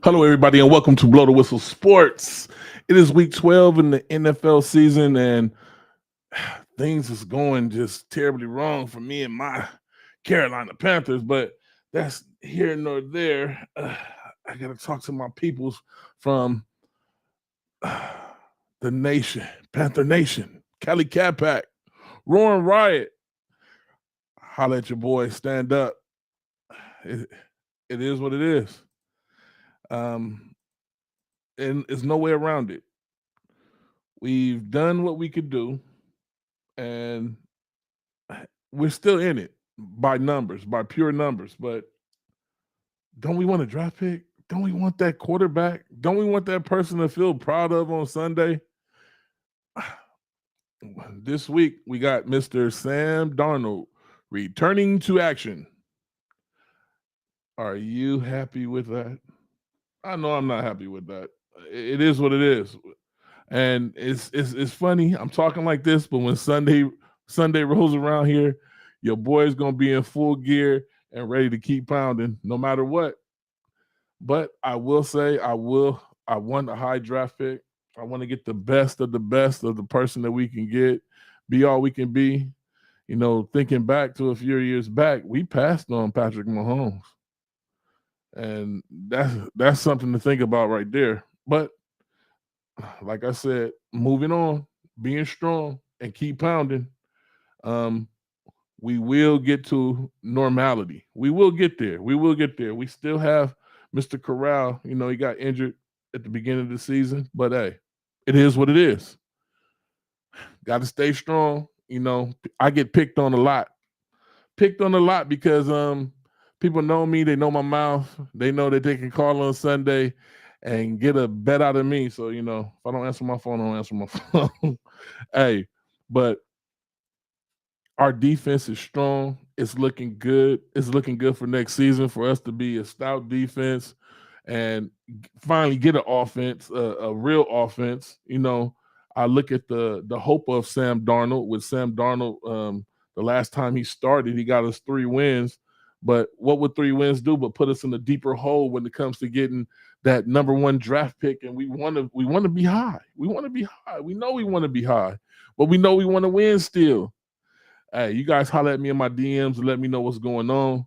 Hello, everybody, and welcome to Blow the Whistle Sports. It is week 12 in the NFL season, and things is going just terribly wrong for me and my Carolina Panthers, but that's here nor there. I got to talk to my peoples from the nation, Panther Nation, Cali Cat Pack, Roaring Riot. Holla at your boy, stand up. It is what it is. And there's no way around it. We've done what we could do, and we're still in it by numbers, by pure numbers. But don't we want a draft pick? Don't we want that quarterback? Don't we want that person to feel proud of on Sunday? This week, we got Mr. Sam Darnold returning to action. Are you happy with that? I know I'm not happy with that. It is what it is. And it's funny. I'm talking like this, but when Sunday rolls around here, your boy's gonna be in full gear and ready to keep pounding no matter what. But I will say I want a high draft pick. I want to get the best of the person that we can get, be all we can be. You know, thinking back to a few years back, we passed on Patrick Mahomes. And that's something to think about right there. But like I said, moving on, being strong, and keep pounding. We will get to normality. We will get there. We still have Mr. Corral. You know, he got injured at the beginning of the season, but hey, it is what it is. Got to stay strong. You know, I get picked on a lot because people know me. They know my mouth. They know that they can call on Sunday and get a bet out of me. So, you know, if I don't answer my phone, I don't answer my phone. Hey, but our defense is strong. It's looking good. It's looking good for next season for us to be a stout defense and finally get an offense, a real offense. You know, I look at the hope of Sam Darnold. With Sam Darnold, the last time he started, he got us 3 wins. But what would 3 wins do but put us in a deeper hole when it comes to getting that number 1 draft pick? And we want to be high. We want to be high. We know we want to be high, but we know we want to win still. Hey, you guys holler at me in my DMs and let me know what's going on,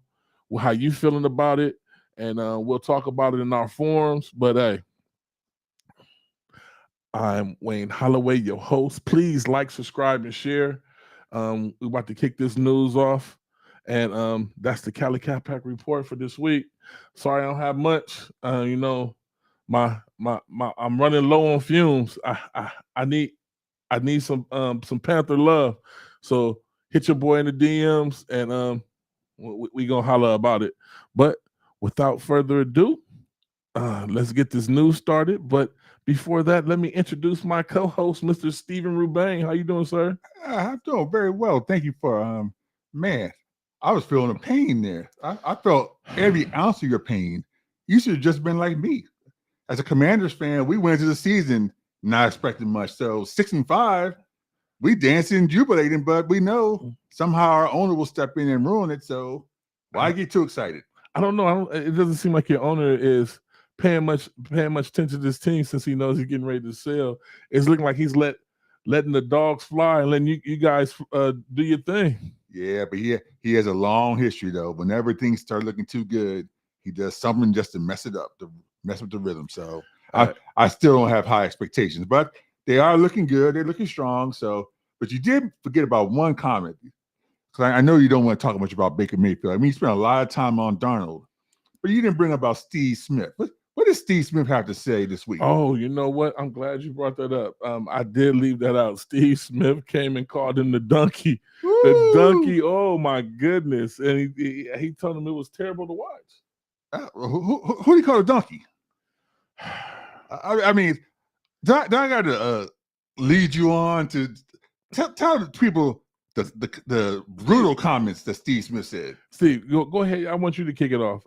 how you feeling about it, and we'll talk about it in our forums. But hey, I'm Wayne Holloway, your host. Please like, subscribe, and share. We're about to kick this news off. And that's the Cali Cat Pack report for this week. Sorry I don't have much. You know, I'm running low on fumes. I need some Panther love. So hit your boy in the DMs and we gonna holler about it. But without further ado, let's get this news started. But before that, let me introduce my co-host, Mr. Steven Rubain. How you doing, sir? I'm doing very well. Thank you for man. I was feeling the pain there. I felt every ounce of your pain. You should have just been like me. As a Commanders fan, we went into the season not expecting much. So 6-5, we dancing and jubilating, but we know somehow our owner will step in and ruin it. So why get too excited? I don't know. It doesn't seem like your owner is paying much attention to this team since he knows he's getting ready to sell. It's looking like he's letting the dogs fly and letting you guys do your thing. Yeah, but he has a long history though. Whenever things start looking too good, he does something just to mess it up, to mess with the rhythm. So I still don't have high expectations, but they are looking good. They're looking strong. So, but you did forget about one comment. Because I know you don't want to talk much about Baker Mayfield. I mean, you spent a lot of time on Darnold, but you didn't bring up about Steve Smith. What did Steve Smith have to say this week? Oh, you know what? I'm glad you brought that up. I did leave that out. Steve Smith came and called him the donkey. Woo! The donkey. Oh my goodness! And he told him it was terrible to watch. Who do you call a donkey? I mean, do I got to lead you on to tell the people the brutal comments that Steve Smith said? Steve, go ahead. I want you to kick it off.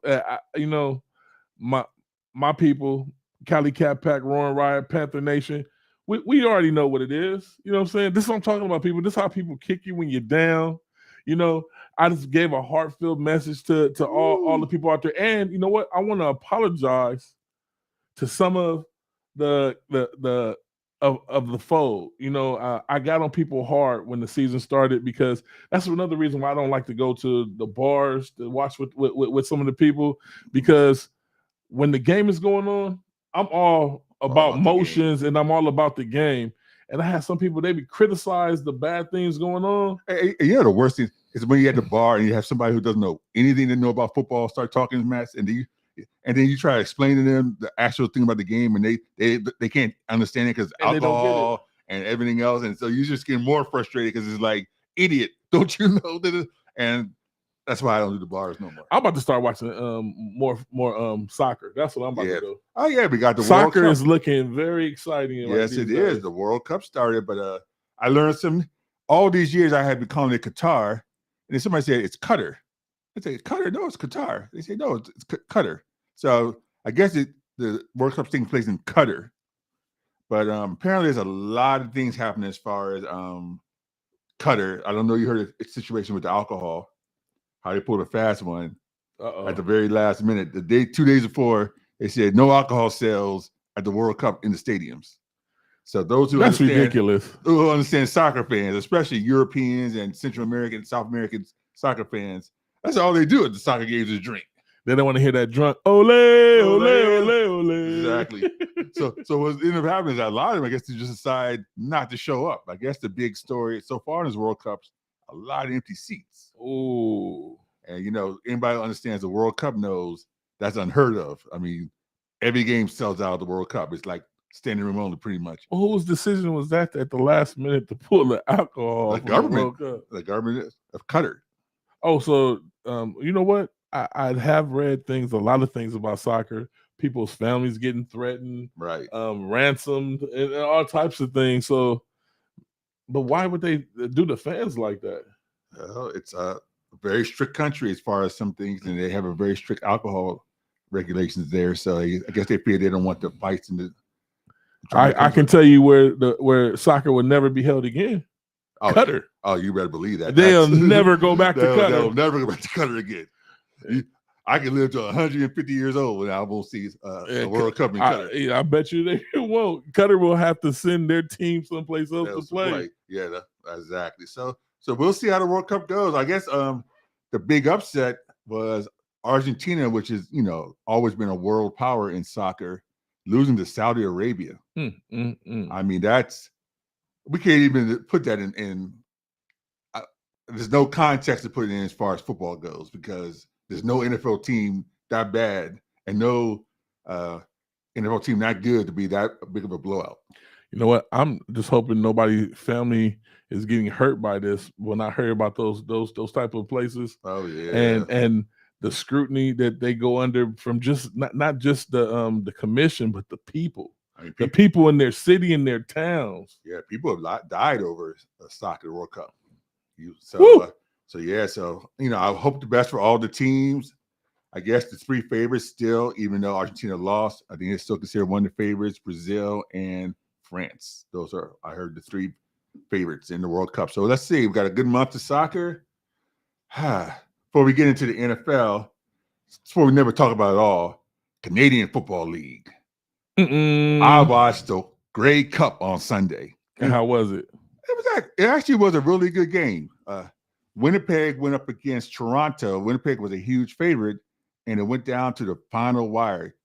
My people, Cali Cat Pack, Roaring Riot, Panther Nation, we already know what it is. You know what I'm saying? This is what I'm talking about, people. This is how people kick you when you're down. You know, I just gave a heartfelt message to all the people out there. And you know what? I want to apologize to some of the fold. You know, I got on people hard when the season started, because that's another reason why I don't like to go to the bars to watch with some of the people, because when the game is going on, I'm all about motions and I'm all about the game. And I have some people, they be criticize the bad things going on. Hey, you know, the worst thing is when you're at the bar and you have somebody who doesn't know anything to know about football start talking mess, and then you try to explain to them the actual thing about the game, and they can't understand it because alcohol and everything else, and so you just get more frustrated because it's like, idiot, don't you know that? And that's why I don't do the bars no more. I'm about to start watching more soccer. That's what I'm about to do. Oh yeah, we got the soccer World Cup. Is looking very exciting. Yes, it is. The World Cup started, but I learned all these years I had been calling it Qatar, and then somebody said it's Qatar. I say Qatar, no, it's Qatar. They say no, it's Qatar. So I guess the World Cup's taking place in Qatar, but apparently there's a lot of things happening as far as Qatar. I don't know. You heard the situation with the alcohol. How they pulled a fast one at the very last minute. 2 days before, they said no alcohol sales at the World Cup in the stadiums. So those who ridiculous. Who understand soccer fans, especially Europeans and Central American, South American soccer fans, that's all they do at the soccer games is drink. They don't want to hear that drunk ole, ole, ole, ole. Exactly. So what ended up happening is that a lot of them, I guess, they just decide not to show up. I guess the big story so far in this World Cups, a lot of empty seats. Oh, and you know, anybody who understands the World Cup knows that's unheard of. I mean, every game sells out of the World Cup. It's like standing room only, pretty much. Well, whose decision was that at the last minute to pull the alcohol? The government of Qatar. Oh, so you know what? I have read a lot of things about soccer. People's families getting threatened, right? Ransomed, and all types of things. So. But why would they do the fans like that? It's a very strict country as far as some things, and they have a very strict alcohol regulations there. So I guess they fear they don't want the fights in the. I can tell you where soccer would never be held again. Qatar. Oh, you better believe that. They'll never go back to Qatar. They'll never go back to Qatar again. I can live to 150 years old and I won't see a World Cup in Qatar. I bet you they won't. Qatar will have to send their team someplace else to play. Yeah, exactly. So we'll see how the World Cup goes. I guess the big upset was Argentina, which is, you know, always been a world power in soccer, losing to Saudi Arabia. I mean, we can't even put that in there's no context to put it in as far as football goes, because there's no NFL team that bad and no NFL team that good to be that big of a blowout. You know what? I'm just hoping nobody family is getting hurt by this when I heard about those type of places. Oh yeah, and the scrutiny that they go under from just not just the commission, but the people. I mean, the people in their city and their towns. Yeah, people have died over a soccer World Cup. So you know, I hope the best for all the teams. I guess the three favorites still, even though Argentina lost, I think it's still considered one of the favorites. Brazil and France. Those are, I heard, the three favorites in the World Cup. So let's see. We've got a good month of soccer. Before we get into the NFL, before we never talk about it all, Canadian Football League. I watched the Grey Cup on Sunday. And how was it? It actually was a really good game. Winnipeg went up against Toronto. Winnipeg was a huge favorite, and it went down to the final wire.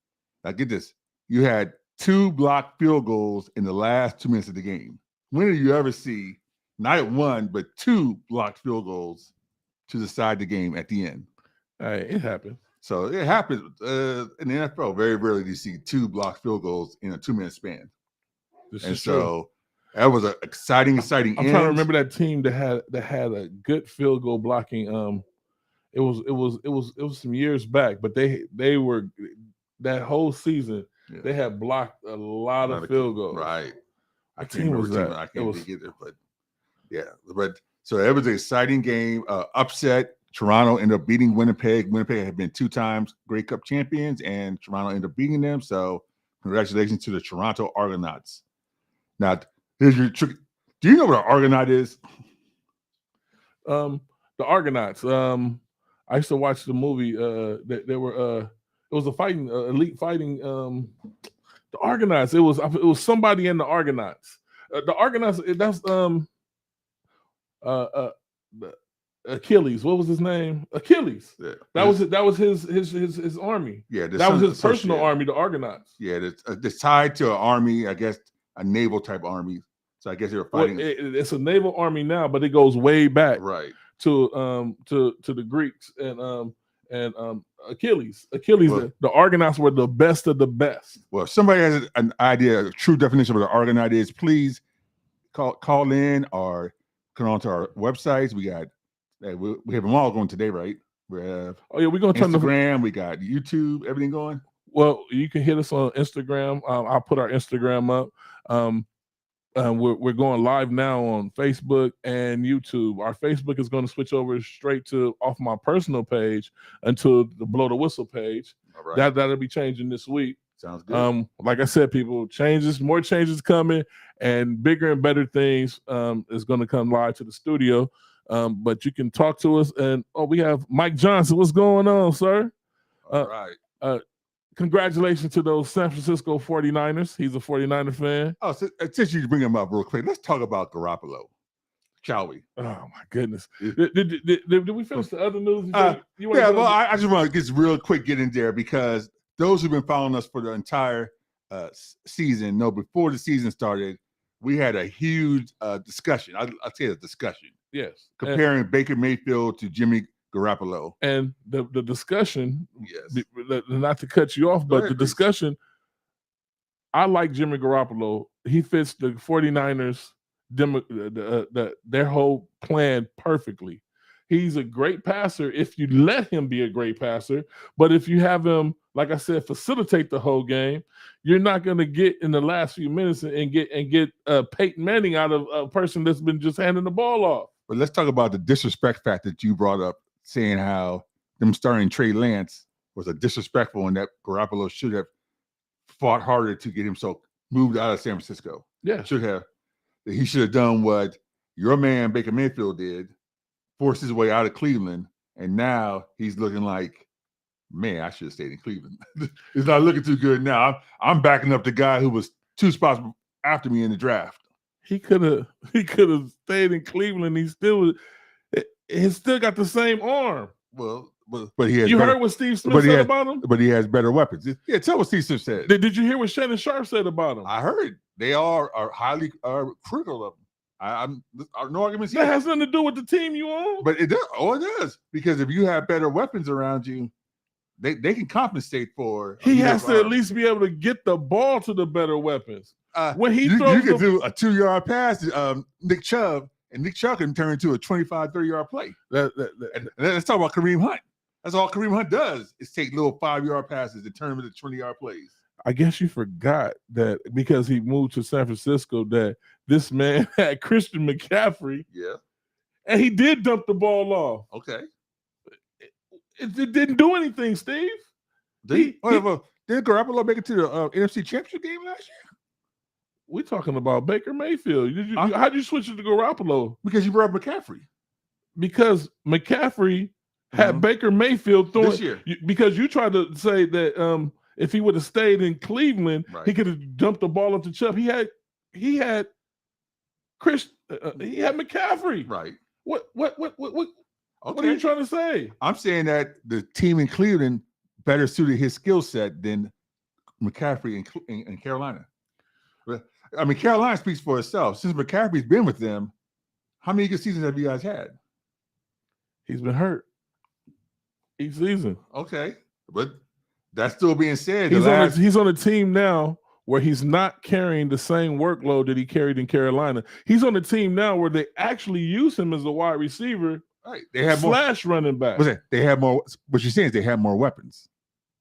Now get this. You had 2 blocked field goals in the last 2 minutes of the game. When did you ever see not 1, but 2 blocked field goals to decide the game at the end? It happened. So it happens in the NFL. Very rarely do you see 2 blocked field goals in a 2-minute span. This And is true. so that was an exciting I'm end. trying to remember that team that had a good field goal blocking. It was some years back, but they were that whole season. Yeah. They had blocked a lot of field goals. Right. I What can't team remember was that? I can't think either, but yeah. But so it was an exciting game. Upset. Toronto ended up beating Winnipeg. Winnipeg had been 2 times Grey Cup champions, and Toronto ended up beating them. So congratulations to the Toronto Argonauts. Now, here's your trick. Do you know what an Argonaut is? The Argonauts. I used to watch the movie. There were it was a fighting elite fighting. The Argonauts. It was somebody in the Argonauts. The Argonauts. That's Achilles. What was his name? Achilles. Yeah. That was his army. Yeah, that was his personal army. The Argonauts. Yeah, it's tied to an army. I guess a naval type army. So I guess they were fighting. Well, it's a naval army now, but it goes way back. Right. To the Greeks and Achilles. Well, the Argonauts were the best of the best. Well, if somebody has an idea, a true definition of what an Argonaut is, please call in or come on to our websites. We have them all going today, right? We have we're going to turn Instagram. We got YouTube. Everything going. Well, you can hit us on Instagram. I'll put our Instagram up. We're going live now on Facebook and YouTube. Our Facebook is going to switch over straight to off my personal page until the Blow the Whistle page. All right. That'll be changing this week. Sounds good. Like I said, people, more changes coming, and bigger and better things is going to come live to the studio. But you can talk to us, and we have Mike Johnson. What's going on, sir? All right. Congratulations to those San Francisco 49ers. He's a 49er fan. Oh, since you bring him up real quick, let's talk about Garoppolo, shall we? Oh, my goodness. Did we finish the other news? I just want to get in there because those who've been following us for the entire season know before the season started, we had a huge discussion. I'd say a discussion. Yes. Comparing Baker Mayfield to Jimmy Garoppolo. And the discussion, yes, not to cut you off, but the discussion, I like Jimmy Garoppolo. He fits the 49ers, their whole plan perfectly. He's a great passer if you let him be a great passer. But if you have him, like I said, facilitate the whole game, you're not going to get in the last few minutes and get Peyton Manning out of a person that's been just handing the ball off. But let's talk about the disrespect fact that you brought up, saying how them starting Trey Lance was a disrespectful and that Garoppolo should have fought harder to get himself moved out of San Francisco. Yeah. He should have done what your man Baker Mayfield did, forced his way out of Cleveland, and now he's looking like, man, I should have stayed in Cleveland. It's not looking too good now. I'm backing up the guy who was 2 spots after me in the draft. He could have stayed in Cleveland. He's still got the same arm. Well, but he has. You heard what Steve Smith said about him? But he has better weapons. Yeah, tell what Steve Smith said. Did you hear what Shannon Sharp said about him? I heard. They are highly critical of him. No arguments here. That has nothing to do with the team you own. But it does. Oh, it does. Because if you have better weapons around you, they can compensate for. He has to at least be able to get the ball to the better weapons. When he throws, you can do a 2-yard pass to Nick Chubb, and Nick Chubb can turn into a 25, 30-yard play. And let's talk about Kareem Hunt. That's all Kareem Hunt does is take little 5-yard passes and turn them into 20-yard plays. I guess you forgot that because he moved to San Francisco that this man had Christian McCaffrey. Yeah. And he did dump the ball off. Okay. It didn't do anything, Steve. Did Garoppolo make it to the NFC Championship game last year? We're talking about Baker Mayfield. How'd you switch it to Garoppolo? Because you brought up McCaffrey. Because McCaffrey had Baker Mayfield throwing this year. Because you tried to say that if he would have stayed in Cleveland, he could have dumped the ball up to Chubb. He had McCaffrey. Right. What are you trying to say? I'm saying that the team in Cleveland better suited his skill set than McCaffrey in Carolina. I mean, Carolina speaks for itself. Since McCaffrey's been with them, how many good seasons have you guys had? He's been hurt each season. Okay. But that's still being said. He's on a team now where he's not carrying the same workload that he carried in Carolina. He's on a team now where they actually use him as a wide receiver, right? They have slash running back. They have more. What you're saying is they have more weapons.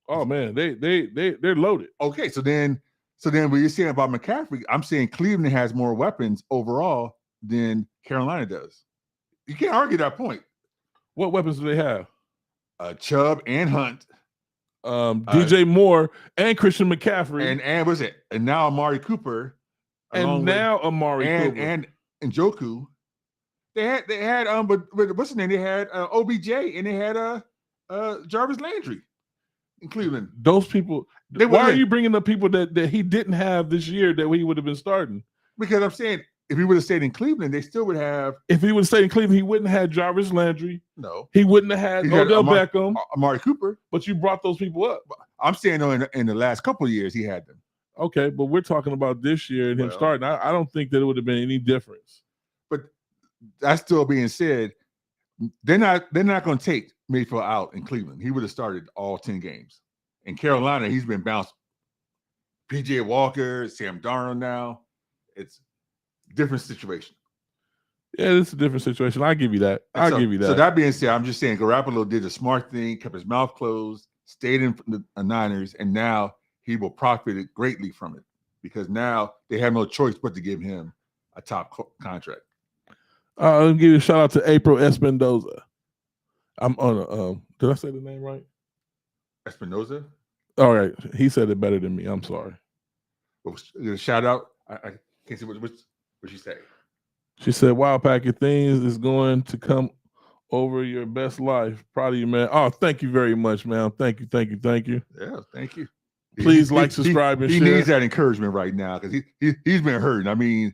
Oh man, they're loaded. Okay, so then what you're saying about McCaffrey, I'm saying Cleveland has more weapons overall than Carolina does. You can't argue that point. What weapons do they have? Chubb and Hunt, DJ Moore and Christian McCaffrey, and what's it? And now Amari Cooper, Amari Cooper and Njoku. They had but what's the name? They had OBJ and they had Jarvis Landry in Cleveland. Those people. Why are you bringing up people that he didn't have this year that he would have been starting? Because I'm saying if he would have stayed in Cleveland, they still would have. If he would have stayed in Cleveland, he wouldn't have had Jarvis Landry. No, he wouldn't have had Odell Beckham, Amari Cooper. But you brought those people up. I'm saying though, in the last couple of years, he had them. Okay, but we're talking about this year and him starting. I don't think that it would have been any difference. But that's still being said. They're not going to take Mayfield out in Cleveland. He would have started all 10 games. In Carolina, he's been bounced. PJ Walker, Sam Darnold now. It's a different situation. Yeah, it's a different situation. I'll give you that. I'll give you that. So that being said, I'm just saying Garoppolo did a smart thing, kept his mouth closed, stayed in the Niners, and now he will profit greatly from it because now they have no choice but to give him a top contract. I'll give you a shout out to April Espinoza. I'm on did I say the name right? Espinoza? All right. He said it better than me. I'm sorry. Shout out. I can't see what she said. She said, "Wow, Packet, things is going to come over your best life. Proud of you, man." Oh, thank you very much, man. Thank you. Yeah, thank you. Please subscribe, and share. He needs that encouragement right now because he's been hurting. I mean,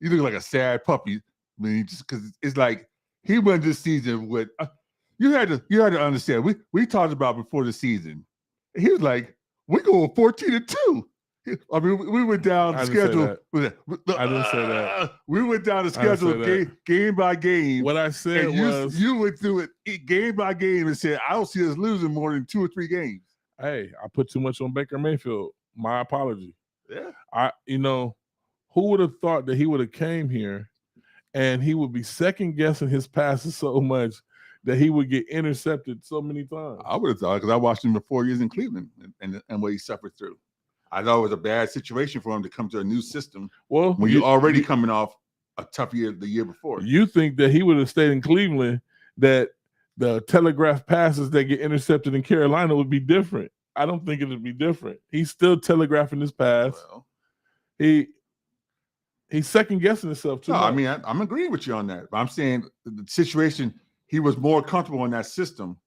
you look like a sad puppy. I mean, just because it's like he went this season with. You had to understand. We talked about before the season. He was like, "We go 14-2." I mean, we went down the schedule. I didn't say that. We went down the schedule game by game. What I said was you went through it game by game and said, "I don't see us losing more than 2 or 3 games." Hey, I put too much on Baker Mayfield. My apology. Yeah. Who would have thought that he would have came here and he would be second guessing his passes so much that he would get intercepted so many times? I would have thought because I watched him for 4 years in Cleveland and what he suffered through. I thought it was a bad situation for him to come to a new system. Well, when you're already coming off a tough year the year before. You think that he would have stayed in Cleveland, that the telegraph passes that get intercepted in Carolina would be different? I don't think it would be different. He's still telegraphing his pass. Well, he's second guessing himself too. No, I mean I'm agreeing with you on that. But I'm saying the situation, he was more comfortable in that system,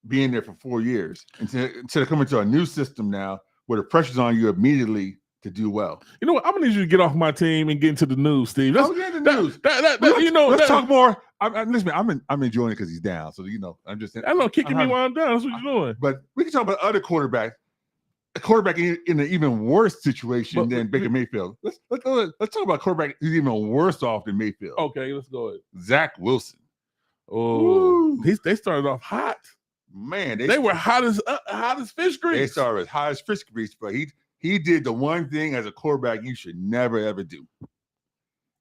being there for 4 years, instead of coming to a new system now where the pressure's on you immediately to do well. You know what? I'm gonna need you to get off my team and get into the news, Steve. Let's get into the news. Let's talk more. Listen, I'm enjoying it because he's down. So I'm just. I know kicking me while I'm down. That's what you're doing. But we can talk about other quarterbacks. A quarterback in an even worse situation than Baker Mayfield. Let's talk about a quarterback who's even worse off than Mayfield. Okay, let's go ahead. Zach Wilson. Oh, they started off hot. Man, they were hot as fish grease. They started as hot as fish grease, but he did the one thing as a quarterback you should never ever do,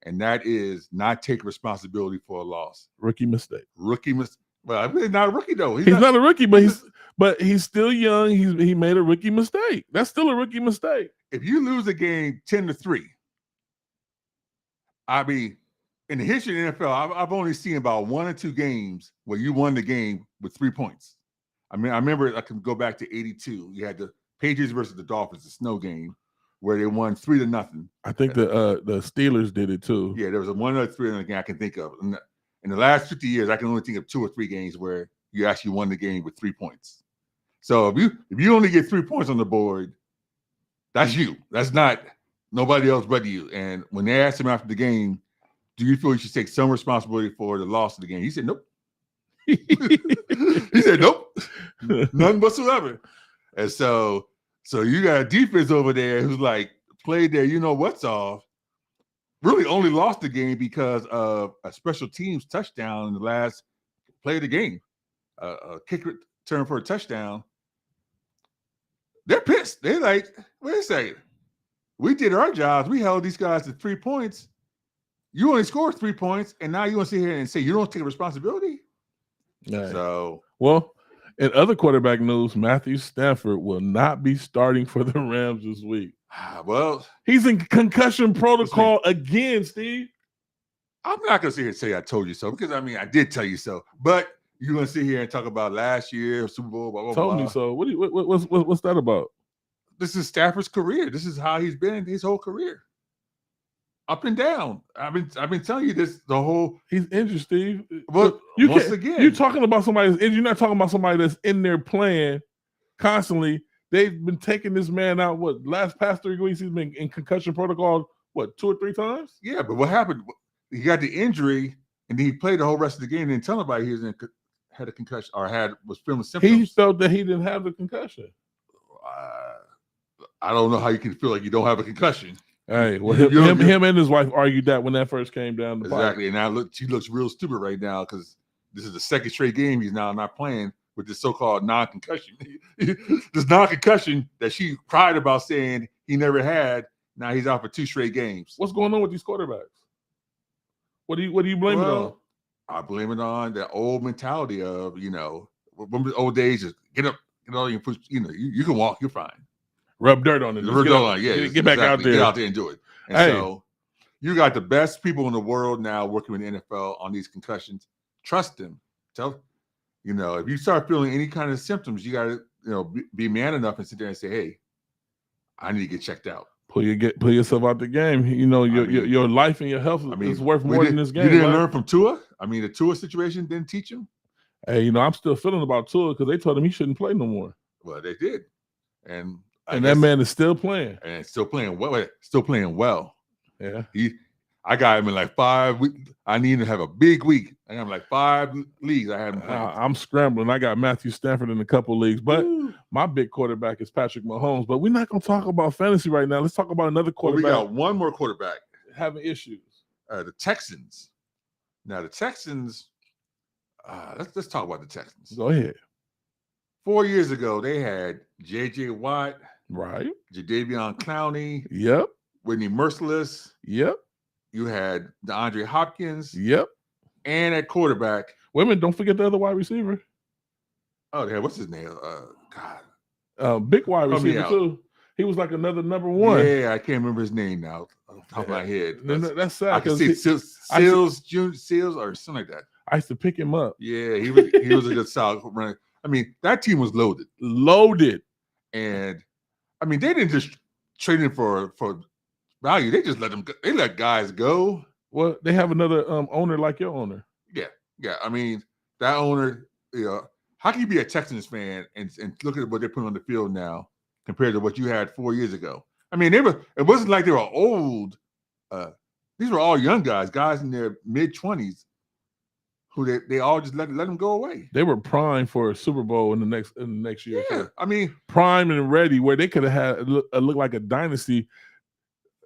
and that is not take responsibility for a loss. Rookie mistake. Well, he's not a rookie though. He's not a rookie, but he's still young. He made a rookie mistake. That's still a rookie mistake. If you lose a game 10-3, I mean, in the history of the NFL, I've only seen about 1 or 2 games where you won the game with 3 points. I mean, I remember I can go back to 82. You had the Patriots versus the Dolphins, the snow game, where they won 3-0. I think the Steelers did it too. Yeah, there was a 1 or 3 game I can think of. In the last 50 years, I can only think of 2 or 3 games where you actually won the game with 3 points. So if you only get 3 points on the board, that's you. That's not nobody else but you. And when they asked him after the game, do you feel you should take some responsibility for the loss of the game? He said, nope. He said, nope. None whatsoever. And so you got a defense over there who's like played their what's off, really only lost the game because of a special teams touchdown in the last play of the game. A kick return for a touchdown. they're pissed. They're like, wait a second. We did our jobs. We held these guys to 3 points. You only scored 3 points, and now you want to sit here and say you don't take responsibility? Right. So, well, in other quarterback news, Matthew Stafford will not be starting for the Rams this week. Well, he's in concussion protocol again, Steve. I'm not going to sit here and say I told you so, because, I mean, I did tell you so. But you're going to sit here and talk about last year, Super Bowl, blah, blah, Told blah. me so. What's that about? This is Stafford's career. This is how he's been his whole career. Up and down. I've been telling you this the whole. He's injured, Steve. But once again, you're talking about somebody that's injured. You're not talking about somebody that's in there playing constantly. They've been taking this man out. What, last past 3 weeks he's been in concussion protocol? What, 2 or 3 times? Yeah, but what happened? He got the injury, and he played the whole rest of the game. And didn't tell nobody he had a concussion or was feeling symptoms. He felt that he didn't have the concussion. I don't know how you can feel like you don't have a concussion. Hey, well, him and his wife argued that when that first came down. Exactly, and now she looks real stupid right now because this is the second straight game he's now not playing with this so-called non-concussion. This non-concussion that she cried about saying he never had. Now he's out for 2 straight games. What's going on with these quarterbacks? What do you blame it on? I blame it on the old mentality of, remember the old days, just get up, get all your push, you can walk, you're fine. Rub dirt on it. Get back out there. Get out there and do it. And so you got the best people in the world now working with the NFL on these concussions. Trust them. If you start feeling any kind of symptoms, you got to, be man enough and sit there and say, hey, I need to get checked out. Pull yourself out the game. Your life and your health is worth more than this game. You didn't learn from Tua? I mean, the Tua situation didn't teach him? Hey, I'm still feeling about Tua because they told him he shouldn't play no more. Well, they did. And that man is still playing. And still playing well. Still playing well. Yeah. I got him in like 5 weeks. I need to have a big week. I got him like 5 leagues. I had him playing. I'm scrambling. I got Matthew Stafford in a couple leagues, but my big quarterback is Patrick Mahomes. But we're not going to talk about fantasy right now. Let's talk about another quarterback. Well, we got one more quarterback having issues. The Texans. Now the Texans. Let's talk about the Texans. Go ahead. 4 years ago, they had J.J. Watt. Right. Jadeveon Clowney. Yep. Whitney Merciless. Yep. You had DeAndre Hopkins. Yep. And at quarterback. Wait a minute, don't forget the other wide receiver. Oh, yeah, what's his name? God. Big wide receiver, too. He was like another number 1. Yeah, I can't remember his name now off the top of my head. That's sad. I can see Seals or something like that. I used to pick him up. Yeah, he was a good solid runner. I mean, that team was loaded. And I mean, they didn't just trade him for value. They just let guys go. Well, they have another owner like your owner. Yeah. I mean, that owner, how can you be a Texans fan and look at what they're putting on the field now compared to what you had 4 years ago? I mean, it wasn't like they were old. These were all young guys in their mid-20s who they all just let them go away. They were primed for a Super Bowl in the next year. Yeah, I mean, primed and ready, where they could have had look like a dynasty.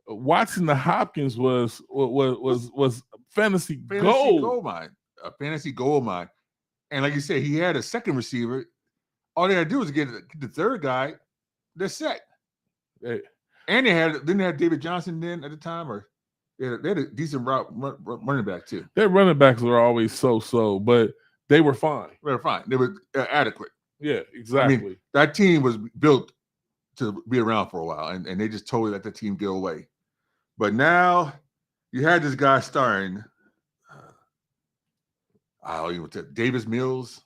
Watson the Hopkins was fantasy gold mine, a fantasy gold mine. And like you said, he had a second receiver. All they had to do was get the third guy. They're set. Hey. And didn't they have David Johnson then at the time, or they had a decent running back too. Their running backs were always so, but they were fine. They were fine. They were adequate. Yeah, exactly. I mean, that team was built to be around for a while, and they just totally let the team go away. But now you had this guy starring. I don't even tell Davis Mills.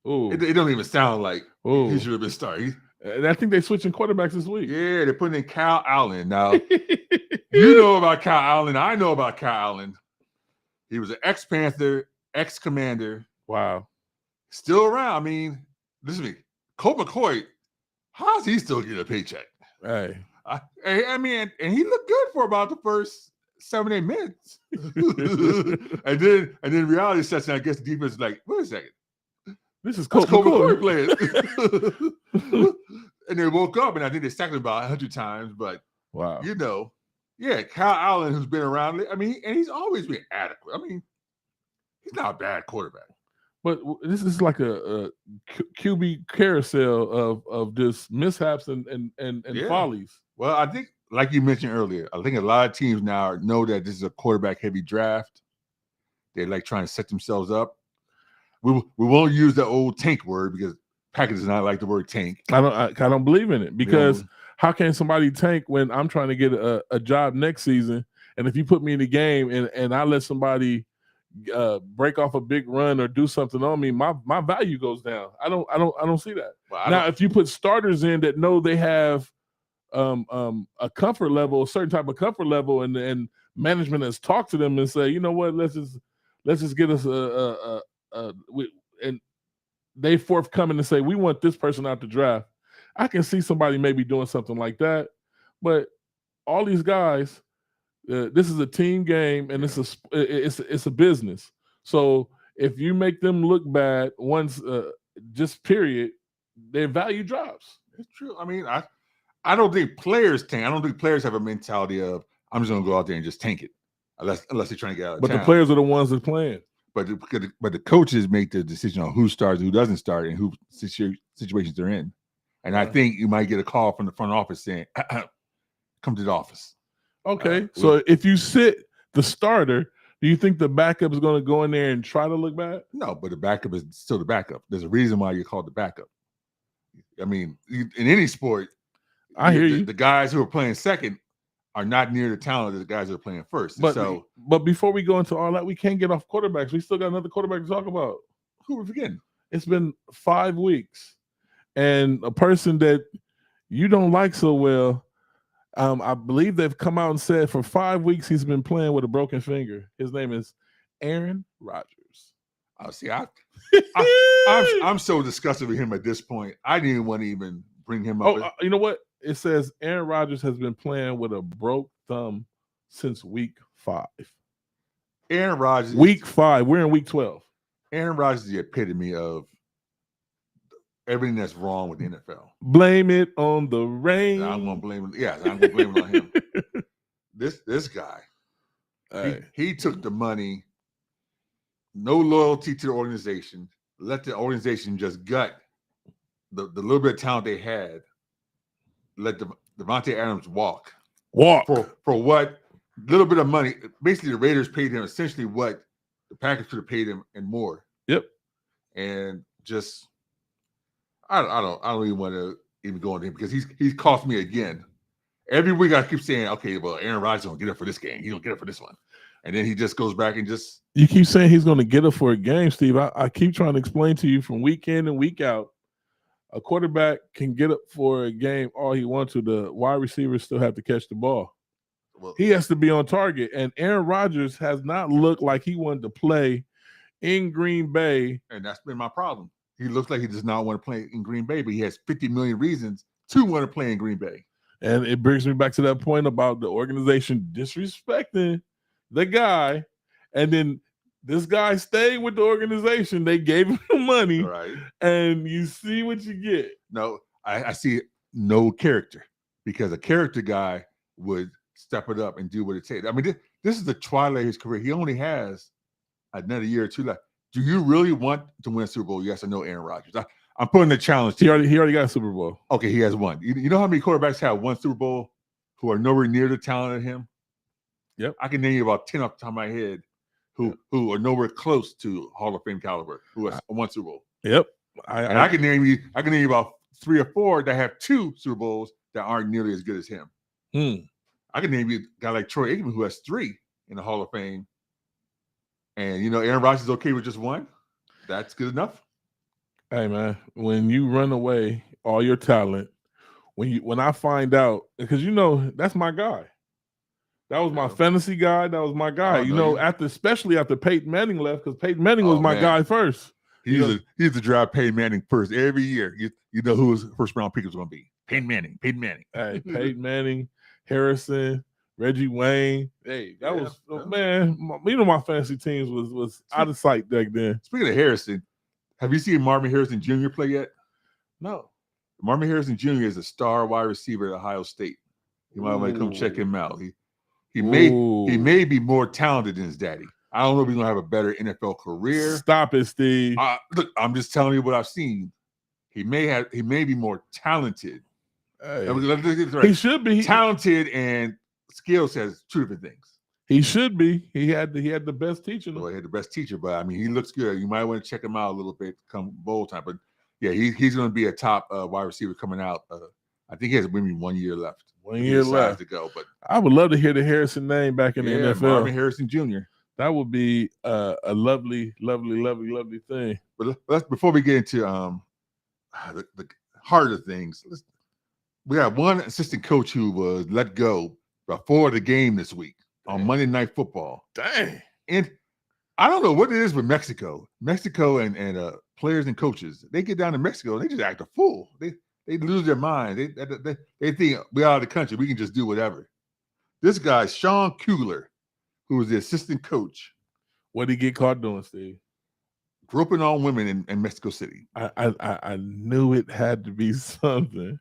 Oh, it don't even sound like he should have been starting. And I think they're switching quarterbacks this week. Yeah, they're putting in Kyle Allen. Now, you know about Kyle Allen. I know about Kyle Allen. He was an ex-Panther, ex-Commander. Wow. Still around. I mean, listen to me. Colt McCoy, how's he still getting a paycheck? Hey. I mean, and he looked good for about the first 7-8 minutes. and then reality sets in. I guess the defense is like, wait a second. This is Colt McCoy playing. And they woke up, and I think they sacked him about 100 times. But, wow. Kyle Allen, who's been around, I mean, and he's always been adequate. I mean, he's not a bad quarterback. But this is like a QB carousel of just mishaps and follies. Well, I think, like you mentioned earlier, I think a lot of teams now know that this is a quarterback-heavy draft. They're like trying to set themselves up. We won't use the old tank word because Packers does not like the word tank. I don't believe in it because how can somebody tank when I'm trying to get a job next season? And if you put me in the game and I let somebody break off a big run or do something on me, my value goes down. I don't see that. Well, now, if you put starters in that know they have a comfort level, a certain type of comfort level, and management has talked to them and say, you know what, let's just get us and they forthcoming and say we want this person out the draft. I can see somebody maybe doing something like that, but all these guys, this is a team game and it's a business. So if you make them look bad once, just period, their value drops. It's true. I mean, I don't think players tank. I don't think players have a mentality of I'm just going to go out there and just tank it, unless they're trying to get out of town. But the players are the ones that are playing. But the coaches make the decision on who starts, who doesn't start, and who situations they're in. And I think you might get a call from the front office saying, "Come to the office." Okay, so if you sit the starter, do you think the backup is going to go in there and try to look bad? No, but the backup is still the backup. There's a reason why you're called the backup. I mean, in any sport, I hear you. The guys who are playing second are not near the talent of the guys that are playing first. But before we go into all that, we can't get off quarterbacks. We still got another quarterback to talk about. Who are we forgetting? It's been 5 weeks, and a person that you don't like so well. I believe they've come out and said for 5 weeks he's been playing with a broken finger. His name is Aaron Rodgers. Oh, see, I'm so disgusted with him at this point. I didn't want to even bring him up. Oh, you know what? It says Aaron Rodgers has been playing with a broke thumb since week 5. Aaron Rodgers. Week 5. We're in week 12. Aaron Rodgers is the epitome of everything that's wrong with the NFL. Blame it on the rain. I'm going to blame it. Yes, I'm going to blame it on him. This guy, he took the money, no loyalty to the organization, let the organization just gut the little bit of talent they had. Let Devontae Adams walk for what little bit of money. Basically, the Raiders paid him essentially what the Packers could have paid him and more. Yep. And just I don't even want to even go into him because he's cost me again. Every week I keep saying, okay, well, Aaron Rodgers don't get up for this game. He don't get up for this one. And then he just goes back and just. You keep saying he's going to get up for a game, Steve. I keep trying to explain to you from week in and week out. A quarterback can get up for a game all he wants to. The wide receivers still have to catch the ball. Well, he has to be on target. And Aaron Rodgers has not looked like he wanted to play in Green Bay. And that's been my problem. He looks like he does not want to play in Green Bay, but he has 50 million reasons to want to play in Green Bay. And it brings me back to that point about the organization disrespecting the guy. And then this guy stayed with the organization. They gave him the money. Right. And you see what you get. No, I see no character because a character guy would step it up and do what it takes. I mean, this is the twilight of his career. He only has another year or two left. Do you really want to win a Super Bowl? Yes or no, Aaron Rodgers? I'm putting the challenge to you. He already got a Super Bowl. Okay, he has one. You know how many quarterbacks have one Super Bowl who are nowhere near the talent of him? Yep. I can name you about 10 off the top of my head who are nowhere close to Hall of Fame caliber, who has one Super Bowl. Yep. I can name you about 3 or 4 that have 2 Super Bowls that aren't nearly as good as him. I can name you a guy like Troy Aikman who has 3 in the Hall of Fame. And Aaron Rodgers is okay with just 1. That's good enough. Hey man, when you run away all your talent, when I find out, because that's my guy. That was my fantasy guy. That was my guy. Especially after Peyton Manning left, because Peyton Manning was my guy first. He used to drive Peyton Manning first every year. You know who his first round pick was going to be? Peyton Manning. Hey, Peyton Manning, Harrison, Reggie Wayne. Hey, that was man. My fantasy teams was out of sight back then. Speaking of Harrison, have you seen Marvin Harrison Jr. play yet? No. Marvin Harrison Jr. is a star wide receiver at Ohio State. You might want to come check him out. He may be more talented than his daddy. I don't know if he's gonna have a better NFL career. Stop it, Steve. Look, I'm just telling you what I've seen. He may be more talented. Hey, right. He should be talented, and skill sets two different things. He should be. He had the best teacher. Well, he had the best teacher, but I mean, he looks good. You might want to check him out a little bit come bowl time. But yeah, he's going to be a top wide receiver coming out. I think he has maybe 1 year left. 1 year left to go. But I would love to hear the Harrison name back in the NFL. Marvin Harrison Jr. That would be a lovely, lovely, lovely, lovely thing. But before we get into the harder things, we got one assistant coach who was let go before the game this week on Monday Night Football. Dang. And I don't know what it is with Mexico. Mexico and players and coaches, they get down to Mexico and they just act a fool. They lose their mind. They think we're out of the country. We can just do whatever. This guy, Sean Kugler, who was the assistant coach. What did he get caught doing, Steve? Groping on women in Mexico City. I knew it had to be something.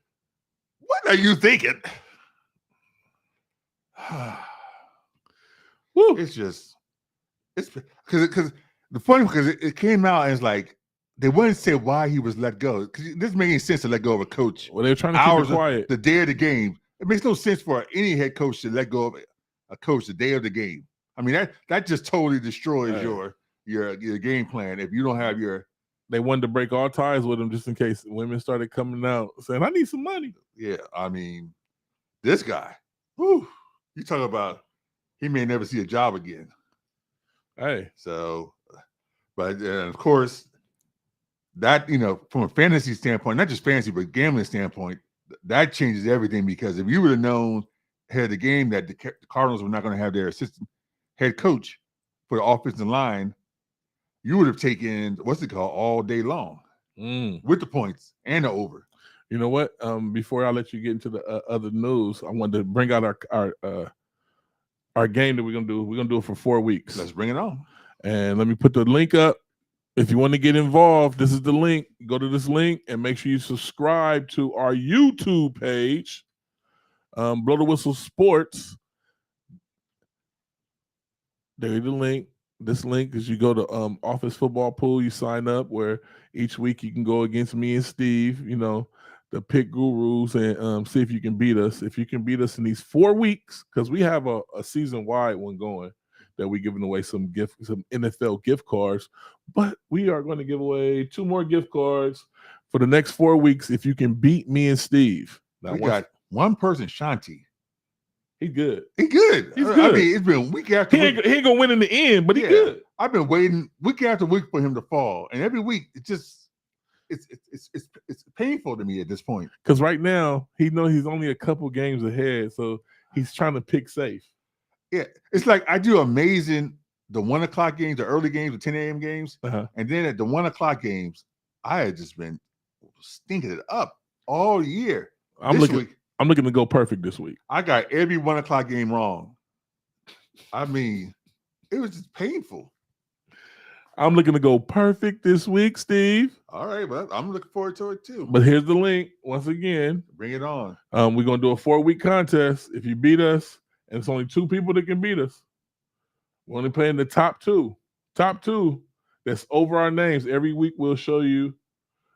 What are you thinking? It's because the funny because it came out and it's like they wouldn't say why he was let go because it doesn't make any sense to let go of a coach. Well, they're trying to keep it quiet the day of the game. It makes no sense for any head coach to let go of a coach the day of the game. I mean that just totally destroys your game plan if you don't have your. They wanted to break all ties with him just in case women started coming out saying, "I need some money." Yeah, I mean, this guy, you talk about he may never see a job again. Hey, so, but of course, that from a fantasy standpoint, not just fantasy but gambling standpoint, that changes everything because if you would have known ahead of the game that the Cardinals were not going to have their assistant head coach for the offensive line, you would have taken all day long with the points and the over. You know what? Before I let you get into the other news, I wanted to bring out our game that we're gonna do. We're gonna do it for 4 weeks. Let's bring it on. And let me put the link up. If you want to get involved, this is the link. Go to this link and make sure you subscribe to our YouTube page, Blow the Whistle Sports. There's the link. This link is you go to Office Football Pool. You sign up where each week you can go against me and Steve. The pick gurus and see if you can beat us. If you can beat us in these 4 weeks, because we have a season-wide one going that we're giving away some NFL gift cards, but we are going to give away 2 more gift cards for the next 4 weeks if you can beat me and Steve. Now we got one person, Shanti. He's good. He's good. He's good. I mean, it's been week after week. He ain't gonna win in the end, but he's good. I've been waiting week after week for him to fall, and every week it's painful to me at this point. Because right now he knows he's only a couple games ahead, so he's trying to pick safe. Yeah, it's like I do amazing the 1 o'clock games, the early games, the 10 a.m. games, and then at the 1 o'clock games, I had just been stinking it up all year. I'm looking to go perfect this week. I got every 1 o'clock game wrong. I mean, it was just painful. I'm looking to go perfect this week, Steve. All right, but I'm looking forward to it too. But here's the link once again. Bring it on. We're gonna do a 4-week contest. If you beat us, and it's only 2 people that can beat us. We're only playing the top 2. Top 2 that's over our names. Every week we'll show you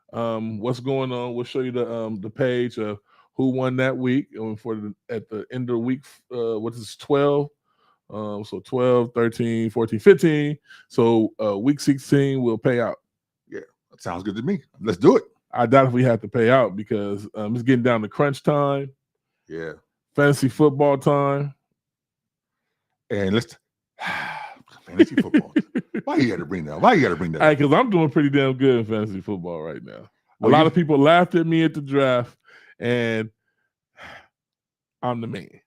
what's going on. We'll show you the page of who won that week. And at the end of the week, what is 12? So 12, 13, 14, 15. So week 16 will pay out. Yeah, that sounds good to me. Let's do it. I doubt if we have to pay out because it's getting down to crunch time. Yeah. Fantasy football time. And let's fantasy football. Why you got to bring that? Because I'm doing pretty damn good in fantasy football right now. A lot of people laughed at me at the draft, and I'm the man.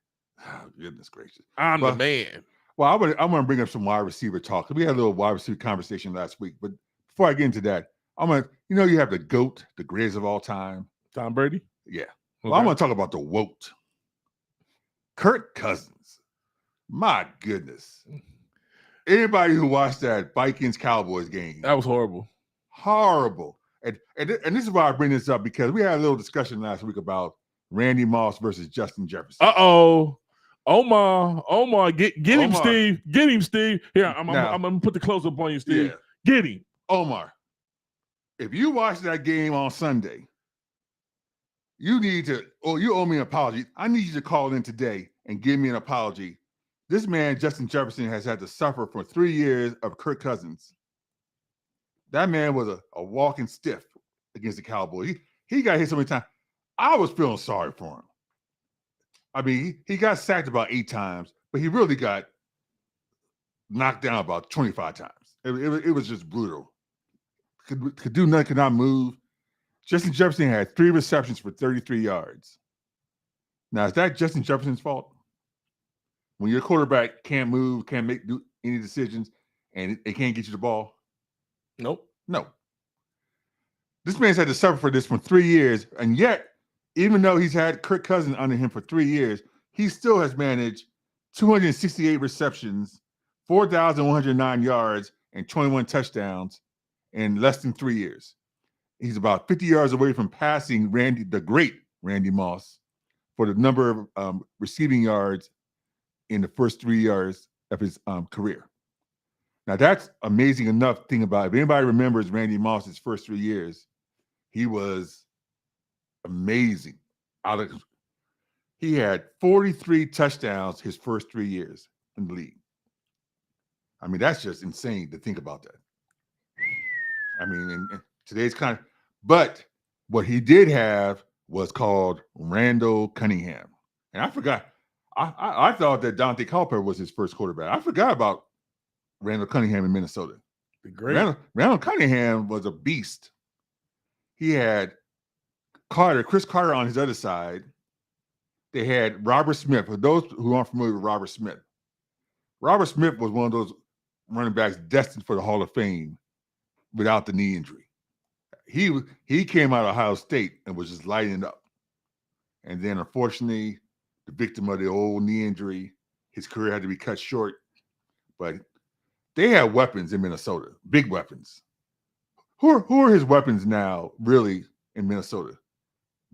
Oh, goodness gracious. I'm the man. Well, I'm going to bring up some wide receiver talk. We had a little wide receiver conversation last week, but before I get into that, I'm going to, you have the GOAT, the greatest of all time. Tom Brady? Yeah. Well, I'm going to talk about the WOAT. Kirk Cousins. My goodness. Anybody who watched that Vikings-Cowboys game. That was horrible. Horrible. And this is why I bring this up, because we had a little discussion last week about Randy Moss versus Justin Jefferson. Uh-oh. Omar, get him, Omar. Steve. Get him, Steve. Here, I'm Now- gonna put the close up on you, Steve. Yeah. Get him. Omar, if you watch that game on Sunday, you owe me an apology. I need you to call in today and give me an apology. This man, Justin Jefferson, has had to suffer for 3 years of Kirk Cousins. That man was a walking stiff against the Cowboys. He got hit so many times. I was feeling sorry for him. I mean, he got sacked about 8 times, but he really got knocked down about 25 times. It was just brutal. Could do nothing, could not move. Justin Jefferson had 3 receptions for 33 yards. Now, is that Justin Jefferson's fault? When your quarterback can't move, can't do any decisions, and it can't get you the ball? Nope. No. This man's had to suffer for this for 3 years, and yet, even though he's had Kirk Cousins under him for 3 years, he still has managed 268 receptions, 4,109 yards, and 21 touchdowns in less than 3 years. He's about 50 yards away from passing the great Randy Moss, for the number of receiving yards in the first 3 years of his career. Now, that's amazing enough to think about. If anybody remembers Randy Moss's first 3 years, he was amazing. He had 43 touchdowns his first 3 years in the league. I mean, that's just insane to think about that. I mean, in today's kind of, but what he did have was called Randall Cunningham. And I forgot. I thought that Dante Culpepper was his first quarterback. I forgot about Randall Cunningham in Minnesota. Great. Randall Cunningham was a beast. He had Chris Carter on his other side. They had Robert Smith. For those who aren't familiar with Robert Smith was one of those running backs destined for the Hall of Fame without the knee injury. He came out of Ohio State and was just lighting it up. And then, unfortunately, the victim of the old knee injury, his career had to be cut short. But they had weapons in Minnesota, big weapons. Who are his weapons now, really, in Minnesota?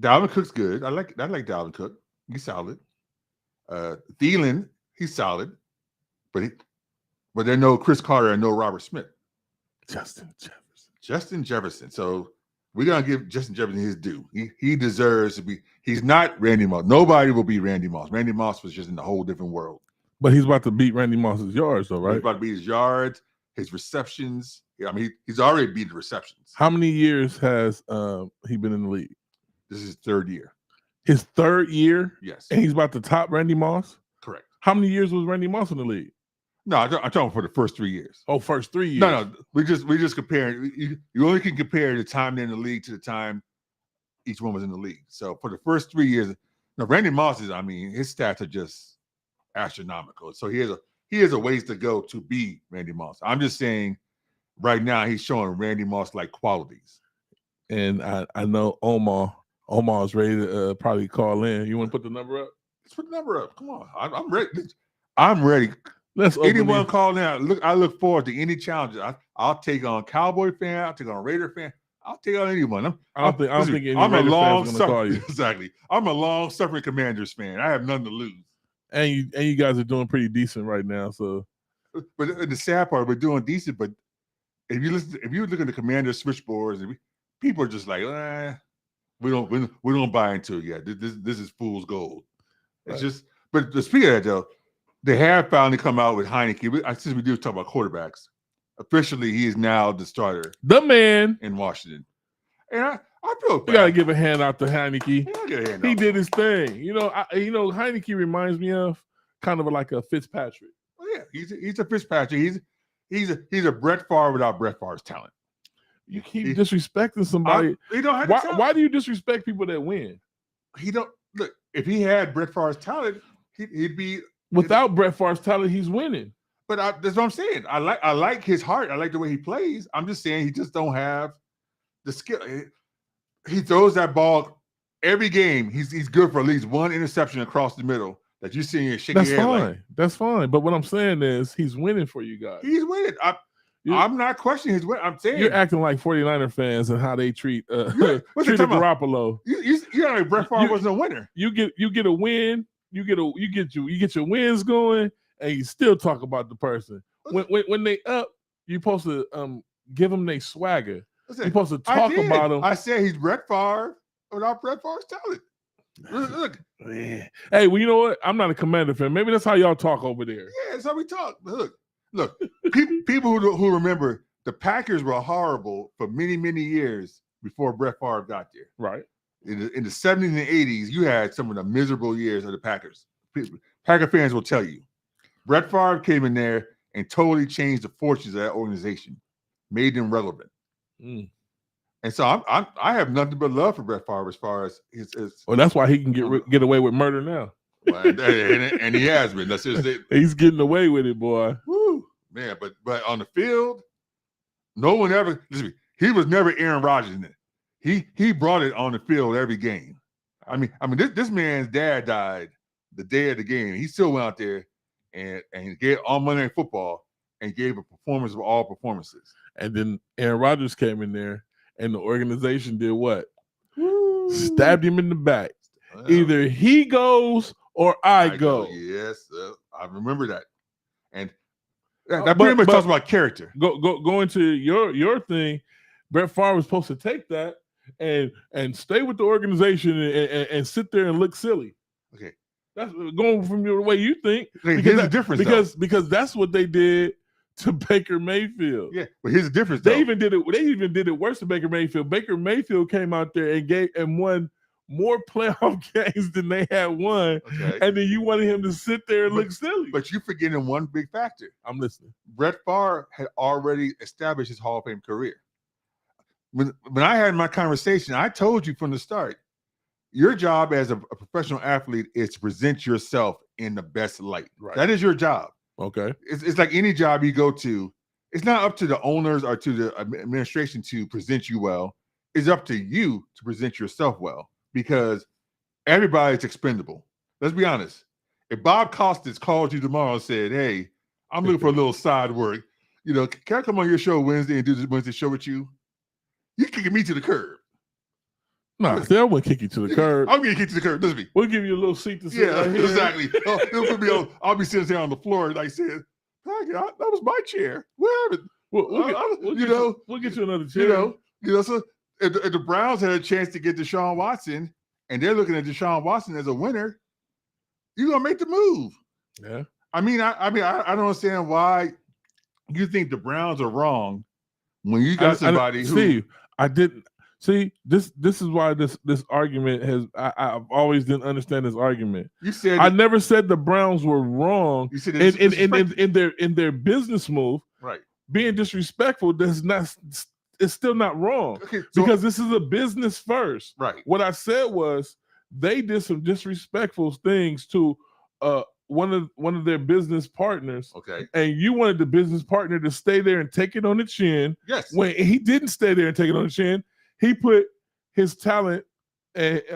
Dalvin Cook's good. I like Dalvin Cook. He's solid. Thielen, he's solid. But there are no Chris Carter and no Robert Smith. Justin Jefferson. So we're going to give Justin Jefferson his due. He deserves to be. He's not Randy Moss. Nobody will beat Randy Moss. Randy Moss was just in a whole different world. But he's about to beat Randy Moss's yards, though, right? He's about to beat his yards, his receptions. I mean, he's already beat the receptions. How many years has he been in the league? This is his 3rd year. His 3rd year? Yes. And he's about to top Randy Moss? Correct. How many years was Randy Moss in the league? No, I'm talking for the first 3 years. Oh, first 3 years. No, we just comparing. You only can compare the time they're in the league to the time each one was in the league. So for the first 3 years, now Randy Moss his stats are just astronomical. So he has a ways to go to be Randy Moss. I'm just saying, right now he's showing Randy Moss like qualities. And I know Omar's ready to probably call in. You want to put the number up? Let's put the number up. Come on, I'm ready. I'm ready. Let's anyone call in. I look forward to any challenges. I'll take on Cowboy fan. I'll take on Raider fan. I'll take on anyone. I don't think any Raider fans gonna call you. Exactly. I'm a long-suffering Commanders fan. I have nothing to lose. And you guys are doing pretty decent right now. So, but the sad part, we're doing decent. But if you look at the Commanders switchboards, people are just like, we don't buy into it yet. This is fool's gold. It's right. just. But speaking of that, though, they have finally come out with Heineke. Since we do talk about quarterbacks, officially he is now the starter, the man in Washington. And I feel bad. You gotta give a hand out to Heineke. He did his thing. Heineke reminds me of kind of like a Fitzpatrick. Oh, yeah, he's a Fitzpatrick. He's a Brett Favre without Brett Favre's talent. You keep disrespecting somebody. He don't have why do you disrespect people that win? He don't look. If he had Brett Favre's talent, he'd be. Without Brett Favre's talent, he's winning. But that's what I'm saying. I like his heart. I like the way he plays. I'm just saying he just don't have the skill. He throws that ball every game. He's good for at least one interception across the middle that you see and shaking your head. Fine. That's fine. But what I'm saying is he's winning for you guys. He's winning. I'm not questioning his win. I'm saying you're acting like 49er fans and how they treat Garoppolo. You know, Brett Favre wasn't a winner. You get a win. you get your wins going, and you still talk about the person. When they up, you're supposed to give them their swagger. You're supposed to talk about them. I said he's Brett Favre without Brett Favre's talent. Look. Hey, well, you know what? I'm not a Commander fan. Maybe that's how y'all talk over there. Yeah, that's how we talk. Look. People who remember the Packers were horrible for many, many years before Brett Favre got there. Right. In the 70s and 80s, you had some of the miserable years of the Packers. Packer fans will tell you. Brett Favre came in there and totally changed the fortunes of that organization, made them relevant. And so I have nothing but love for Brett Favre as far as his well, that's why he can get away with murder now. Well, and he has been. That's just it. He's getting away with it, boy. Woo, man! But on the field, no one ever. Listen, he was never Aaron Rodgers in it. He brought it on the field every game. I mean, this man's dad died the day of the game. He still went out there and gave on Monday Night Football and gave a performance of all performances. And then Aaron Rodgers came in there. And the organization did what? Woo. Stabbed him in the back. Well, either he goes or I go. Yes, I remember that. And that pretty much talks about character. Going to your thing, Brett Favre was supposed to take that and stay with the organization and sit there and look silly. Okay, that's going from the way you think. Okay, here's the difference, because that's what they did to Baker Mayfield. Yeah, but here's the difference. They even did it worse to Baker Mayfield. Baker Mayfield came out there and won more playoff games than they had won. Okay. And then you wanted him to sit there and look silly. But you're forgetting one big factor. I'm listening. Brett Favre had already established his Hall of Fame career. When I had my conversation, I told you from the start, your job as a professional athlete is to present yourself in the best light. Right. That is your job. Okay. It's like any job you go to. It's not up to the owners or to the administration to present you well. It's up to you to present yourself well because everybody's expendable. Let's be honest. If Bob Costas called you tomorrow and said, "Hey, I'm looking for a little side work. You know, can I come on your show Wednesday and do this Wednesday show with you?" You're kicking me to the curb. No, they wouldn't kick you to the curb. I'm going to kick you to the curb. Listen to me. We'll give you a little seat to sit. Yeah, right here. Exactly. I'll be sitting there on the floor, like saying, "That was my chair. Where happened?" We'll get you another chair. So if the Browns had a chance to get Deshaun Watson, and they're looking at Deshaun Watson as a winner, you're gonna make the move. Yeah. I don't understand why you think the Browns are wrong when you got somebody who. Steve, I didn't. See, this is why this argument has. I've always didn't understand this argument. You said I never said the Browns were wrong. You said in their business move, right? Being disrespectful it's still not wrong. Okay, because this is a business first. Right. What I said was they did some disrespectful things to one of their business partners. Okay. And you wanted the business partner to stay there and take it on the chin. Yes. When he didn't stay there and take it on the chin. He put his talent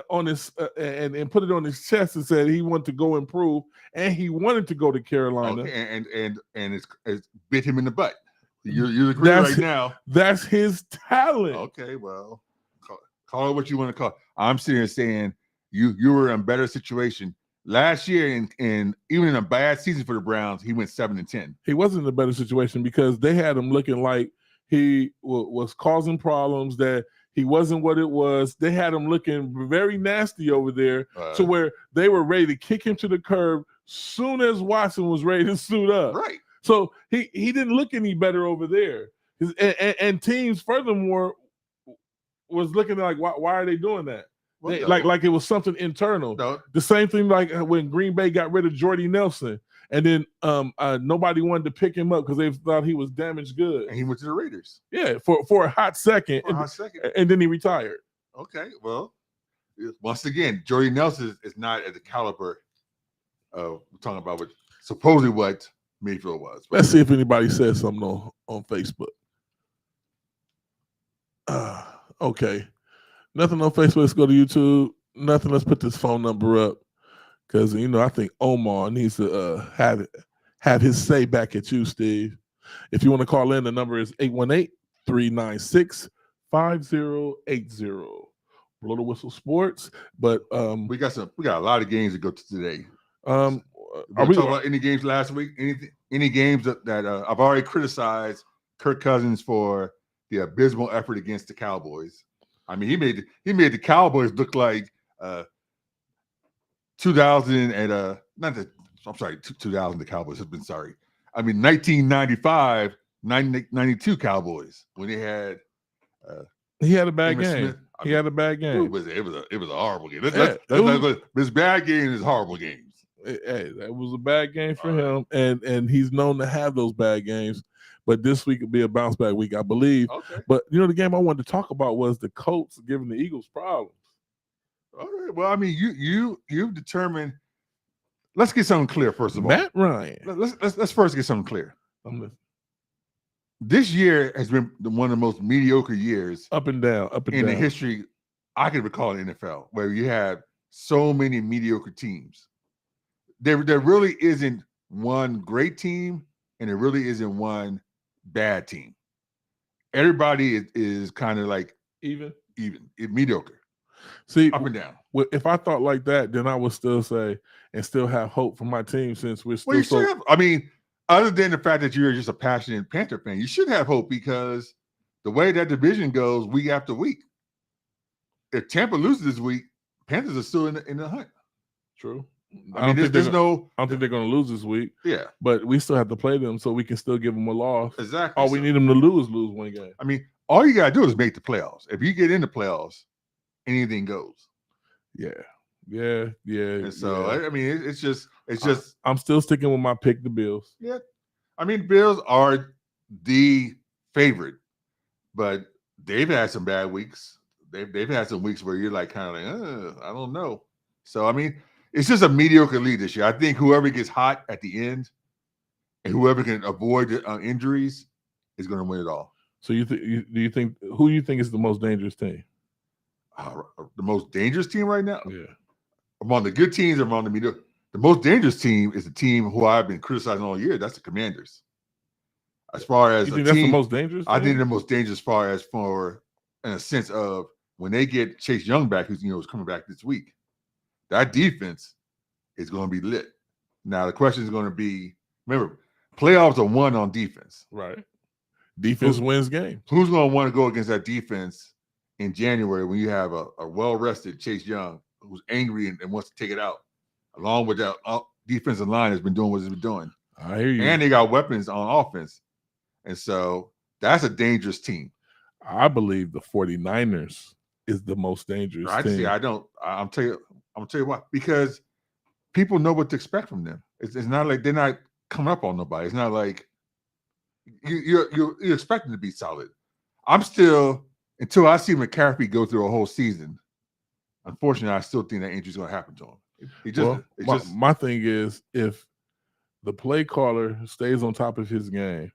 on his and put it on his chest and said he wanted to go improve, and he wanted to go to Carolina. Okay, and it's bit him in the butt. You agree right now? That's his talent. Okay, well, call it what you want to call it. I'm sitting here saying you were in a better situation last year, and even in a bad season for the Browns, he went 7-10. He wasn't in a better situation because they had him looking like he was causing problems, that he wasn't what it was. They had him looking very nasty over there to where they were ready to kick him to the curb soon as Watson was ready to suit up. Right. So he didn't look any better over there. And teams, furthermore, was looking like, why are they doing that? Well, like it was something internal. No. The same thing like when Green Bay got rid of Jordy Nelson. And then nobody wanted to pick him up because they thought he was damaged goods. And he went to the Raiders. Yeah, for a hot second. And then he retired. Okay, well, once again, Jordy Nelson is not at the caliber of we're talking about supposedly what Mayfield was. Let's see if anybody says something on Facebook. Okay. Nothing on Facebook. Let's go to YouTube. Nothing. Let's put this phone number up. Because, I think Omar needs to have his say back at you, Steve. If you want to call in, the number is 818-396-5080. Blow the Whistle Sports. But we got a lot of games to go to today. Are We'll we talk about any games last week? Any games that I've already criticized Kirk Cousins for the abysmal effort against the Cowboys. I mean, he made the Cowboys look like 2000 and not the I'm sorry, 2000 the Cowboys have been sorry. I mean 1995, 92 Cowboys when they had he had a bad Emmitt game. Smith. He had a bad game. It was a horrible game. Yeah, This bad game is horrible games. Hey, that was a bad game for him, and he's known to have those bad games. But this week will be a bounce back week, I believe. Okay. But the game I wanted to talk about was the Colts giving the Eagles problems. All right. Well, I mean, you've determined. Let's get something clear first of all. Matt Ryan. Let's first get something clear. This year has been one of the most mediocre years up and down in the history I can recall in the NFL, where you have so many mediocre teams. There really isn't one great team, and there really isn't one bad team. Everybody is kind of like even mediocre. See, up and down. If I thought like that, then I would still say and still have hope for my team since we're still. I mean, other than the fact that you're just a passionate Panther fan, you should have hope because the way that division goes week after week. If Tampa loses this week, Panthers are still in the hunt. True. I mean, I don't think they're going to lose this week. Yeah, but we still have to play them, so we can still give them a loss. Exactly. All we need them to lose one game. I mean, all you got to do is make the playoffs. If you get in the playoffs, anything goes. Yeah. And so I mean, it's just. I'm still sticking with my pick, the Bills. Yeah, I mean, Bills are the favorite, but they've had some bad weeks. They've had some weeks where you're like kind of like, I don't know. So I mean, it's just a mediocre league this year. I think whoever gets hot at the end and whoever can avoid injuries is going to win it all. So who do you think is the most dangerous team? The most dangerous team right now? Yeah. Among the good teams, among the mediocre. The most dangerous team is the team who I've been criticizing all year. That's the Commanders. As far as you think that's the most dangerous? I think the most dangerous, as far as in a sense of when they get Chase Young back, who's is coming back this week. That defense is going to be lit. Now the question is going to be: remember, playoffs are won on defense. Right. Defense wins games. Who's going to want to go against that defense in January when you have a well-rested Chase Young who's angry and wants to take it out, along with that defensive line has been doing what it's been doing. I hear you. And they got weapons on offense. And so that's a dangerous team. I believe the 49ers is the most dangerous team. See, I don't. I'm tell you why. Because people know what to expect from them. It's not like they're not coming up on nobody. It's not like you're expecting to be solid. I'm still, until I see McCaffrey go through a whole season, unfortunately, I still think that injury is going to happen to him. My thing is, if the play caller stays on top of his game,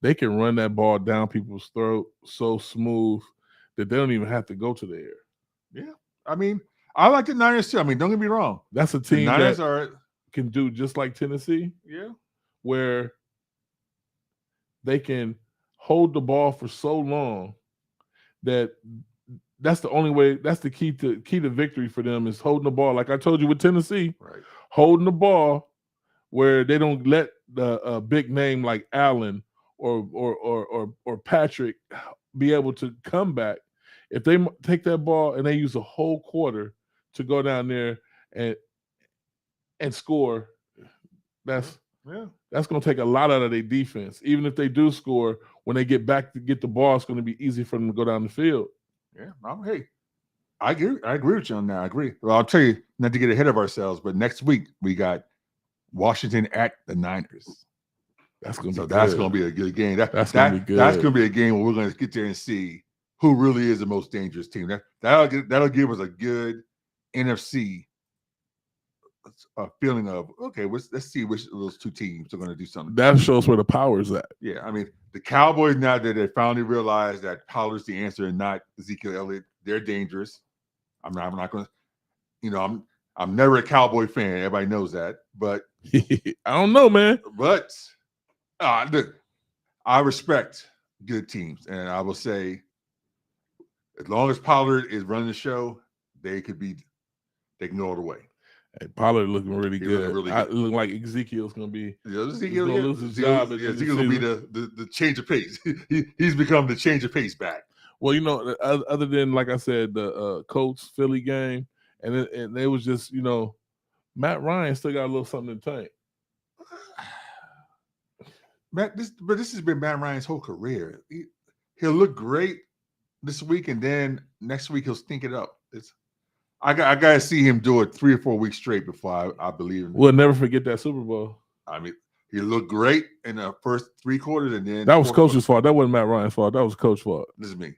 they can run that ball down people's throat so smooth that they don't even have to go to the air. Yeah. I mean, I like the Niners too. I mean, don't get me wrong. That's a team that can do just like Tennessee. Yeah. Where they can hold the ball for so long that's the only way. That's the key to victory for them is holding the ball. Like I told you with Tennessee, right? Holding the ball where they don't let the big name like Allen or Patrick be able to come back. If they take that ball and they use a whole quarter to go down there and score, that's going to take a lot out of their defense. Even if they do score, when they get back to get the ball, it's going to be easy for them to go down the field. Yeah, hey, I agree with you on that. I agree. Well, I'll tell you, not to get ahead of ourselves, but next week we got Washington at the Niners. That's going to be a good game. That's going to be good. That's going to be a game where we're going to get there and see who really is the most dangerous team. That'll give us a good NFC feeling of, okay, let's see which of those two teams are going to do something. That shows where the power is at. Yeah, I mean, the Cowboys, now that they finally realized that Pollard's the answer and not Ezekiel Elliott, they're dangerous. I'm not going to, I'm never a Cowboy fan. Everybody knows that, but I don't know, man. But look, I respect good teams, and I will say, as long as Pollard is running the show, they can go all the way. Hey, Pollard looking really He good. looking really It good. look like Ezekiel's gonna be. Ezekiel, gonna lose his job at the end of the Ezekiel's gonna be the change of pace. He's become the change of pace back. Well, you know, other than like I said, the Colts Philly game, and it was just, you know, Matt Ryan still got a little something in the tank. This has been Matt Ryan's whole career. He'll look great this week, and then next week he'll stink it up. I got to see him do it 3 or 4 weeks straight before I believe him. We'll never forget that Super Bowl. I mean, he looked great in the first 3 quarters, and then that was coach's fault. That wasn't Matt Ryan's fault. That was coach's fault. Listen to me.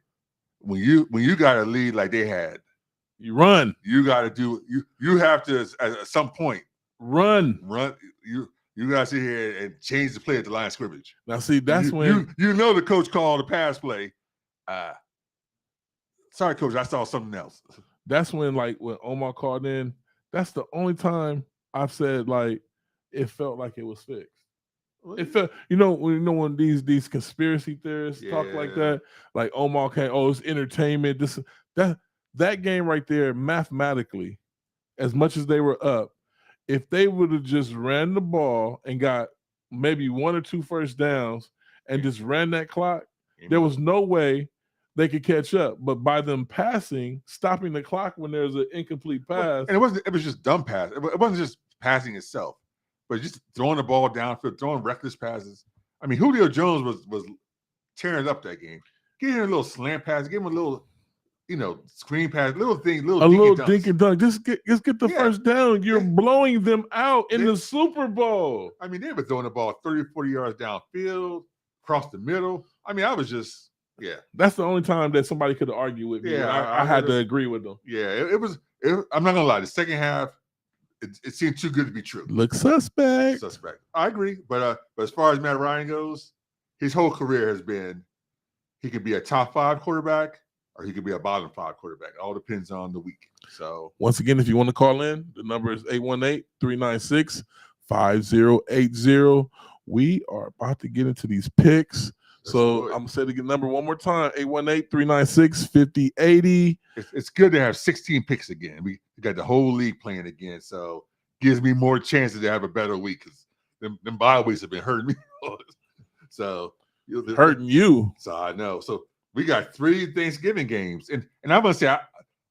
When you got a lead like they had, you run. You got to do. You have to at some point run. You got to sit here and change the play at the line of scrimmage. Now, see, that's when you know the coach called the pass play. Sorry, coach, I saw something else. That's when Omar called in. That's the only time I've said it felt like it was fixed. It felt, when these conspiracy theorists talk like that, like Omar came, it's entertainment. That game right there, mathematically, as much as they were up, if they would have just ran the ball and got maybe 1 or 2 first downs and just ran that clock, there was no way they could catch up. But by them passing, stopping the clock when there's an incomplete pass. And it was just dumb pass. It wasn't just passing itself, but just throwing the ball downfield, throwing reckless passes. I mean, Julio Jones was tearing up that game. Give him a little slant pass, give him a little, screen pass, little dink and dunk. Just get the first down. You're blowing them out in the Super Bowl. I mean, they were throwing the ball 30, 40 yards downfield, across the middle. I mean, I was just, That's the only time that somebody could argue with me. I had to agree with them. Yeah, it was. I'm not gonna lie. The second half, it seemed too good to be true. Looks suspect. I agree, but as far as Matt Ryan goes, his whole career has been he could be a top 5 quarterback or he could be a bottom 5 quarterback. It all depends on the week. So once again, if you want to call in, the number is 818-396-5080. We are about to get into these picks. So I'm going to say the number one more time, 818-396-5080. It's good to have 16 picks again. We got the whole league playing again, so gives me more chances to have a better week because them bye weeks have been hurting me. So hurting you. So I know. So we got 3 Thanksgiving games. And I'm going to say,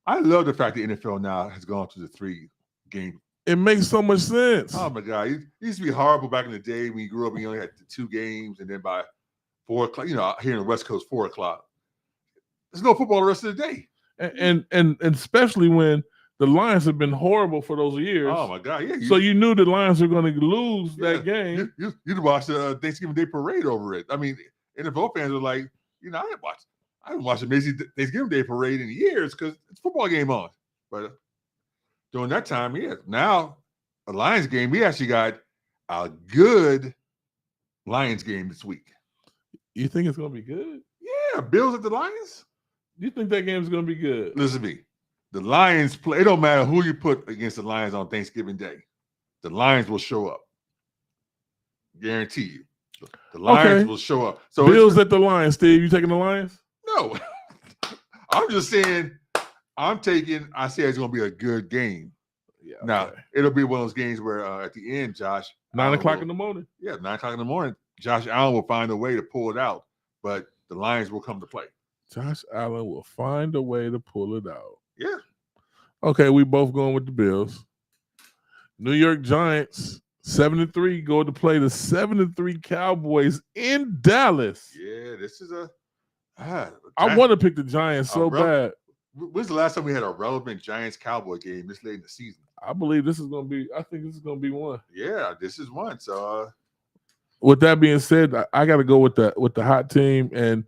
I love the fact the NFL now has gone to the 3 game. It makes so much sense. Oh, my God. It used to be horrible back in the day when you grew up and you only had 2 games, and then by 4 o'clock, here in the West Coast, 4 o'clock. There's no football the rest of the day. And especially when the Lions have been horrible for those years. Oh, my God. Yeah. So you knew the Lions were going to lose that game. You'd watch the Thanksgiving Day parade over it. I mean, NFL fans are like, I haven't watched the Macy's Thanksgiving Day parade in years because it's a football game on. But during that time, now a Lions game, we actually got a good Lions game this week. You think it's going to be good? Yeah, Bills at the Lions. You think that game's going to be good? Listen to me. The Lions play. It don't matter who you put against the Lions on Thanksgiving Day. The Lions will show up. Guarantee you. The Lions will show up. So Bills at the Lions, Steve. You taking the Lions? No. I'm just saying I say it's going to be a good game. Yeah. Okay. Now, it'll be one of those games where at the end, Josh. 9 o'clock in the morning. Yeah, 9 o'clock in the morning. Josh Allen will find a way to pull it out, but the Lions will come to play. Josh Allen will find a way to pull it out. Yeah. Okay, we both going with the Bills. New York Giants, 7-3, go to play the 7-3 Cowboys in Dallas. Yeah, this is I want to pick the Giants so bad. When's the last time we had a relevant Giants-Cowboy game this late in the season? I think this is going to be one. Yeah, this is one. So with that being said, I got to go with the hot team. And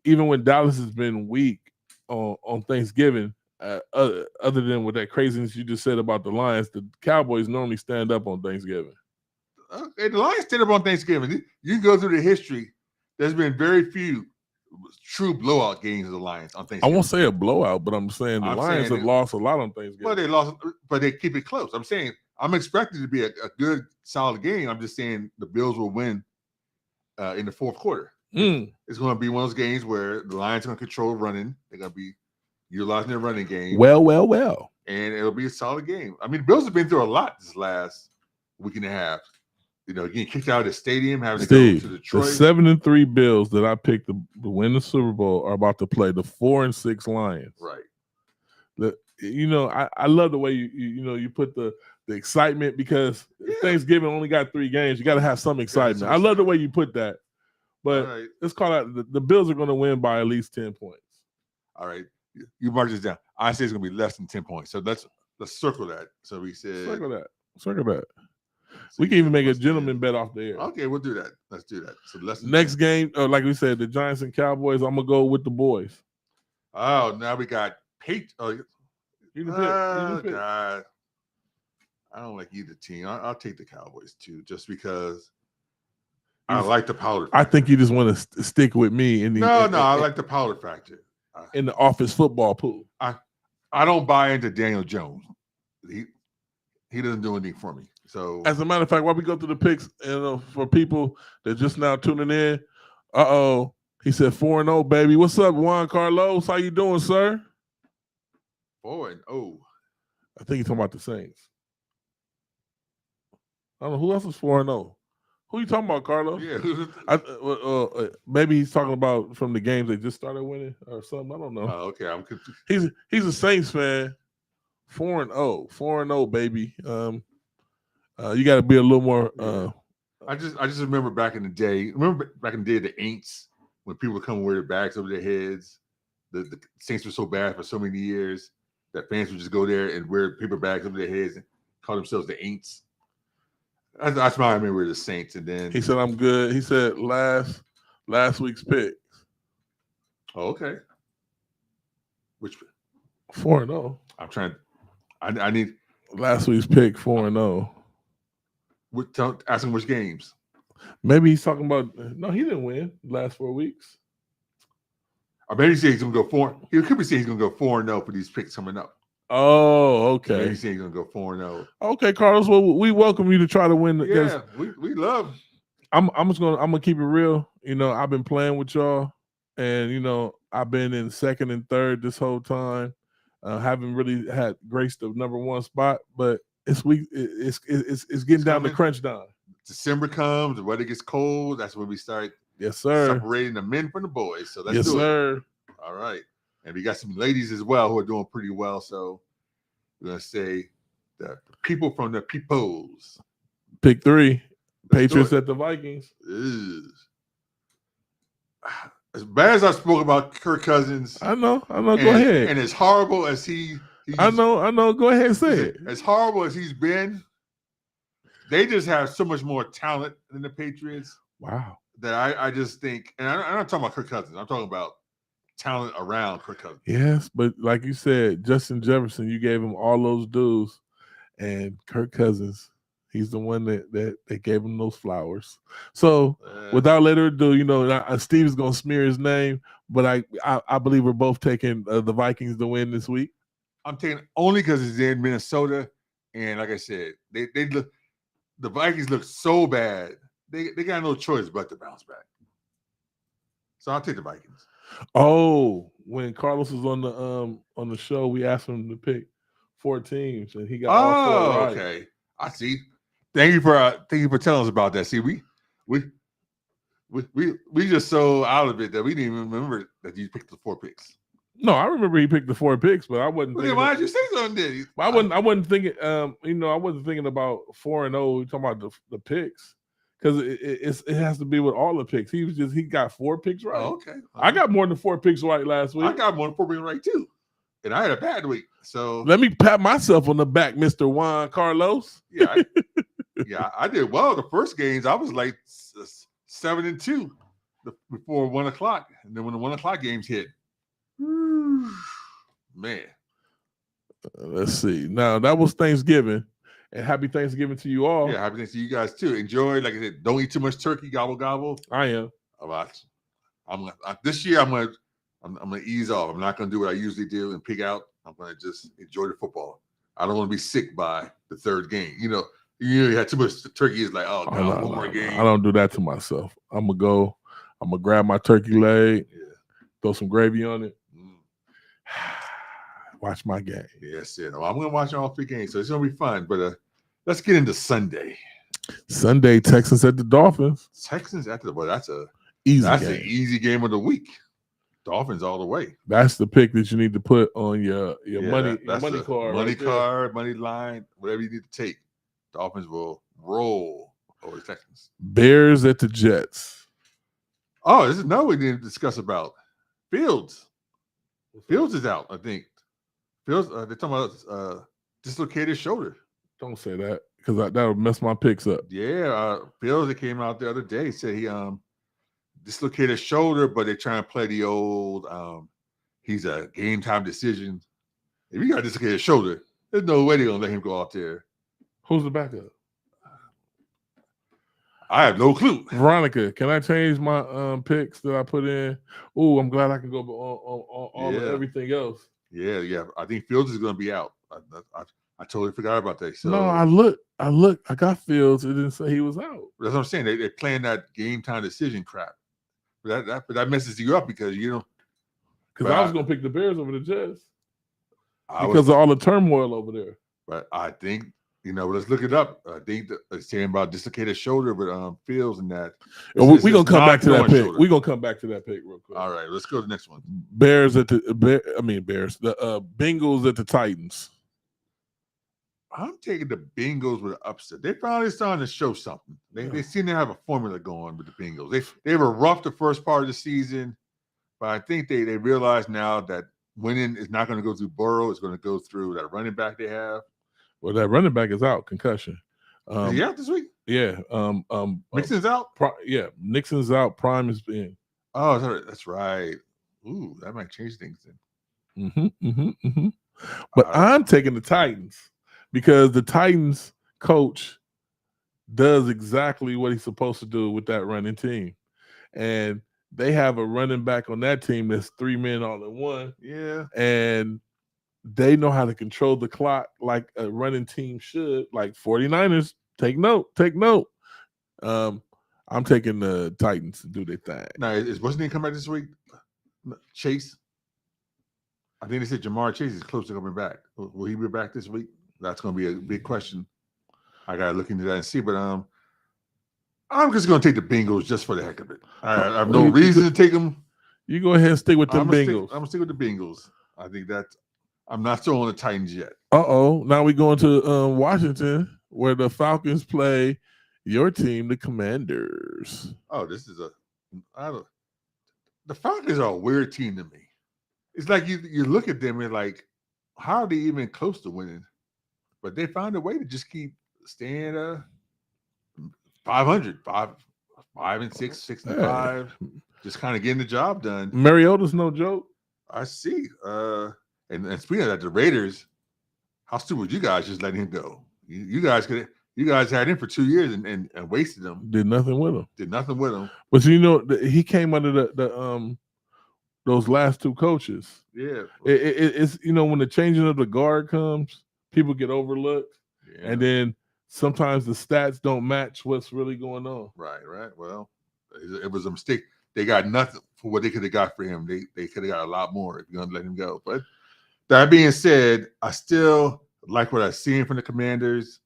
even when Dallas has been weak on Thanksgiving, other than with that craziness you just said about the Lions, the Cowboys normally stand up on Thanksgiving. The Lions stand up on Thanksgiving. You can go through the history. There's been very few true blowout games of the Lions on Thanksgiving. I won't say a blowout, but I'm saying the Lions have lost a lot on Thanksgiving. Well, they lost, but they keep it close. I'm saying I'm expecting it to be a good, solid game. I'm just saying the Bills will win in the fourth quarter. It's going to be one of those games where the Lions are going to control running. They're going to be utilizing their running game. Well. and it'll be a solid game. I mean, the Bills have been through a lot this last week and a half. You know, getting kicked out of the stadium, having to go to Detroit. The 7-3 Bills that I picked to win the Super Bowl are about to play the 4-6 Lions. Right. You know, I love the way you put the excitement, because Thanksgiving only got 3 games. You got to have some excitement. I love the way you put that. But let's call out the Bills are going to win by at least 10 points. All right. You mark this down. I say it's going to be less than 10 points. So let's circle that. So we said circle that. We can even make a gentleman bet off the air. Okay, we'll do that. Let's do that. So next game, like we said, the Giants and Cowboys. I'm gonna go with the boys. Oh, now we got Pate. Oh, you pick. God, I don't like either team. I'll take the Cowboys too, just because I like the powder factor. I think you just want to stick with me in the. I like the powder factor in the office football pool. I don't buy into Daniel Jones. He doesn't do anything for me. So, as a matter of fact, while we go through the picks, for people that just now tuning in, he said 4-0, baby. What's up, Juan Carlos? How you doing, sir? 4-0. I think he's talking about the Saints. I don't know who else is 4-0. Who you talking about, Carlos? Yeah. Maybe he's talking about from the games they just started winning or something. I don't know. Oh, okay. I'm confused. He's a Saints fan. 4-0, baby. You got to be a little more. I just remember back in the day. The Aints, when people would come and wear their bags over their heads. The Saints were so bad for so many years that fans would just go there and wear paper bags over their heads and call themselves the Aints. That's why I remember the Saints. And then he said, "I'm good." He said last week's pick. Oh, okay. Which 4-0. I'm trying. I need last week's pick 4-0. Ask him which games. Maybe he's talking about. No, he didn't win the last 4 weeks. Or maybe he said he's going to go 4. He could be saying he's going to go 4-0 for these picks coming up. Oh, okay. Maybe he's saying he's going to go 4-0. Okay, Carlos. Well, we welcome you to try to win. Yeah, we love. I'm gonna keep it real. You know, I've been playing with y'all, and I've been in second and third this whole time. Haven't really had graced the number 1 spot, but it's getting down to crunch time. December comes, the weather gets cold. That's when we start. Yes, sir. Separating the men from the boys. So let's do it. Yes, sir. All right, and we got some ladies as well who are doing pretty well. So we're gonna say the people from the peoples. Pick 3. Patriots at the Vikings. As bad as I spoke about Kirk Cousins, I know. Go ahead. And as horrible as I know. Go ahead and say it. As horrible as he's been, they just have so much more talent than the Patriots. Wow. That I just think, and I'm not talking about Kirk Cousins. I'm talking about talent around Kirk Cousins. Yes, but like you said, Justin Jefferson, you gave him all those dues, and Kirk Cousins, he's the one that gave him those flowers. So without later ado, Steve is going to smear his name, but I believe we're both taking the Vikings to win this week. I'm taking only because it's in Minnesota, and like I said, they look. The Vikings look so bad. They got no choice but to bounce back. So I'll take the Vikings. Oh, when Carlos was on the show, we asked him to pick 4 teams, and he got all 4 right. Okay. I see. Thank you for telling us about that. See, we just so out of it that we didn't even remember that you picked the 4 picks. No, I remember he picked the 4 picks, but I wasn't. Well, why did you say something? Then I wasn't thinking. I wasn't thinking about 4-0. Talking about the picks, because it has to be with all the picks. He got 4 picks right. Oh, okay. I got more than 4 picks right last week. I got more than 4 picks right too, and I had a bad week. So let me pat myself on the back, Mr. Juan Carlos. Yeah, I did well. The first games I was like 7-2 before 1 o'clock, and then when the 1 o'clock games hit. Man, let's see. Now that was Thanksgiving, and happy Thanksgiving to you all. Yeah, happy Thanksgiving to you guys too. Enjoy. Like I said, don't eat too much turkey. Gobble gobble. I am. This year I'm gonna ease off. I'm not gonna do what I usually do and pig out. I'm gonna just enjoy the football. I don't want to be sick by the 3rd game. You had too much turkey. It's like, oh God, one more game. I don't do that to myself. I'm gonna grab my turkey leg, throw some gravy on it. Watch my game. Yes, I'm going to watch all 3 games, so it's going to be fun. But let's get into Sunday. Sunday, Texans at the Dolphins. Texans at the that's easy an game. easy game of the week. Dolphins all the way. That's the pick that you need to put on your money card. Money card, money line, whatever you need to take. Dolphins will roll over the Texans. Bears at the Jets. Oh, this is another we need to discuss about. Fields. Fields is out, I think. Fields, they're talking about dislocated shoulder. Don't say that because that'll mess my picks up. Yeah, Fields that came out the other day said he dislocated shoulder, but they're trying to play the old he's a game time decision. If you got a dislocated shoulder, there's no way they're gonna let him go out there. Who's the backup? I have no clue. Veronica, can I change my picks that I put in? Oh, I'm glad I can go on all of everything else. Yeah. I think Fields is gonna be out. I totally forgot about that. So no, I look. I got Fields. It didn't say he was out. That's what I'm saying. They're playing that game time decision crap. But that messes you up because you know. Because I was going to pick the Bears over the Jets because of all the turmoil over there. But I think let's look it up. I think they're saying about dislocated shoulder, but Fields and that. We're going to come back to that pick. We're going to come back to that pick real quick. All right, let's go to the next one. Bears. The Bengals at the Titans. I'm taking the Bengals with an upset. They finally starting to show something. They seem to have a formula going with the Bengals. They were rough the first part of the season, but I think they realize now that winning is not going to go through Burrow. It's going to go through that running back they have. Well, that running back is out, concussion. Is he out this week? Yeah. Nixon's out? Nixon's out. Prime is in. Oh, that's right. Ooh, that might change things then. But I'm taking the Titans. Because the Titans coach does exactly what he's supposed to do with that running team. And they have a running back on that team that's 3 men all in one. Yeah. And they know how to control the clock like a running team should. Like 49ers, take note. I'm taking the Titans to do their thing. Now, wasn't he come back this week? Chase? I think they said Jamar Chase is close to coming back. Will he be back this week? That's going to be a big question. I got to look into that and see. But I'm just going to take the Bengals just for the heck of it. I have no reason to take them. You go ahead and stick with them Bengals. I'm going to stick with the Bengals. I think I'm not still on the Titans yet. Now we going to Washington, where the Falcons play your team, the Commanders. Oh, this is the Falcons are a weird team to me. It's like you look at them and like, how are they even close to winning? But they found a way to just keep staying 500, 5-6, 6-5, just kind of getting the job done. Mariota's no joke. I see. And speaking of that, the Raiders, how stupid would you guys just letting him go? You guys had him for 2 years and wasted him. Did nothing with him. But he came under the those last 2 coaches. Yeah. It's when the changing of the guard comes, people get overlooked. Yeah. And then sometimes the stats don't match what's really going on. Right. Well, it was a mistake. They got nothing for what they could have got for him. They could have got a lot more if you're going to let him go. But that being said, I still like what I've seen from the Commanders.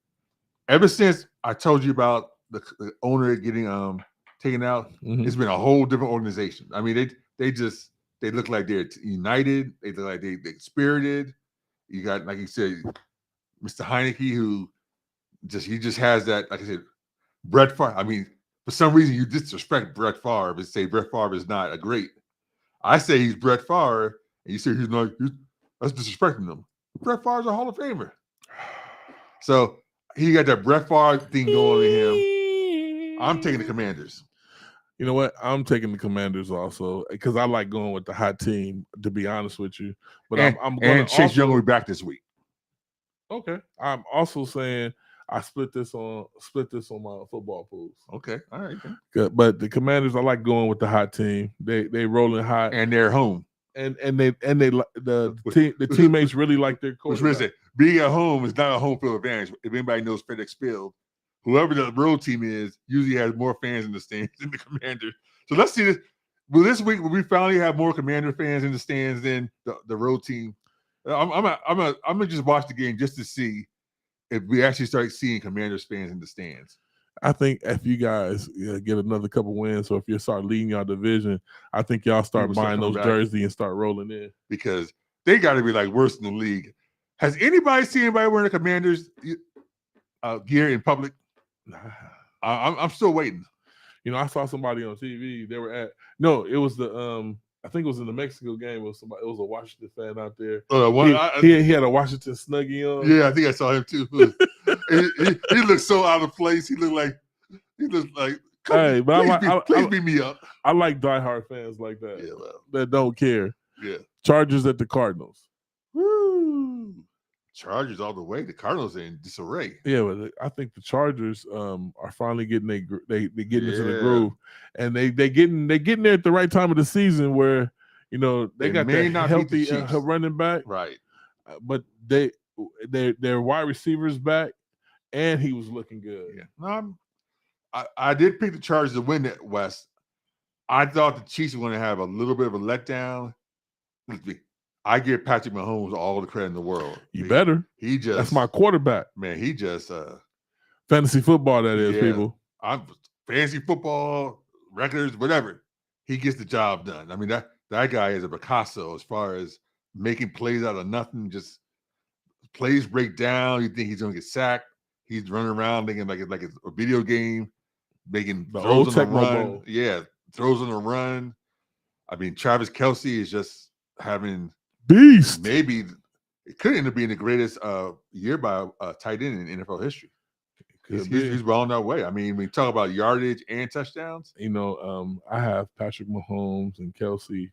Ever since I told you about the owner getting taken out, it's been a whole different organization. I mean, they look like they're united. They look like they're spirited. You got, like you said, Mr. Heineke, who just has that, like I said, Brett Favre. I mean, for some reason you disrespect Brett Favre and say Brett Favre is not a great. I say he's Brett Favre, and you say he's not. That's disrespecting him. Brett Favre's a Hall of Famer. So he got that Brett Favre thing going with him. I'm taking the Commanders. You know what? I'm taking the Commanders also because I like going with the hot team. To be honest with you, but I'm going to Chase Young will be back this week. Okay, I'm also saying I split this on my football pools. Okay, all right. Good. But the Commanders, I like going with the hot team. They rolling hot and they're home. And the teammates really like their coach. Which means being at home is not a home field advantage. If anybody knows FedEx Field, whoever the road team is usually has more fans in the stands than the Commanders. So let's see this. Will this week will we finally have more Commander fans in the stands than the road team? I'm gonna just watch the game just to see if we actually start seeing Commanders fans in the stands. I think if you guys get another couple wins, or if you start leading your division, I think y'all start buying those jerseys and start rolling in, because they got to be like worse in the league. Has anybody seen anybody wearing the Commanders gear in public? I'm still waiting. You know, I saw somebody on TV. They were at it was the I think it was in the Mexico game. It was a Washington fan out there. He had a Washington Snuggie on. Yeah, I think I saw him too. he looked so out of place. He looked like hey, but please beat me up. I like diehard fans like that. Yeah, well, that don't care. Yeah. Chargers at the Cardinals. Woo! Chargers all the way. The Cardinals are in disarray. Yeah, but I think the Chargers are finally getting they getting into the groove, and they getting there at the right time of the season where they got that healthy running back, right? But their wide receivers back, and he was looking good. Yeah, no, I did pick the Chargers to win that West. I thought the Chiefs were going to have a little bit of a letdown. I give Patrick Mahomes all the credit in the world. You better. That's my quarterback. Man, he just fantasy football, that is, people. I'm fantasy football, records, whatever. He gets the job done. I mean, that guy is a Picasso as far as making plays out of nothing. Just plays break down. You think he's going to get sacked. He's running around thinking like it's a video game, making the throws old on the run. Yeah, throws on the run. I mean, Travis Kelce is just having beast. Maybe it could end up being the greatest year by tight end in NFL history. He's well on that way. I mean, we talk about yardage and touchdowns. I have Patrick Mahomes and Kelce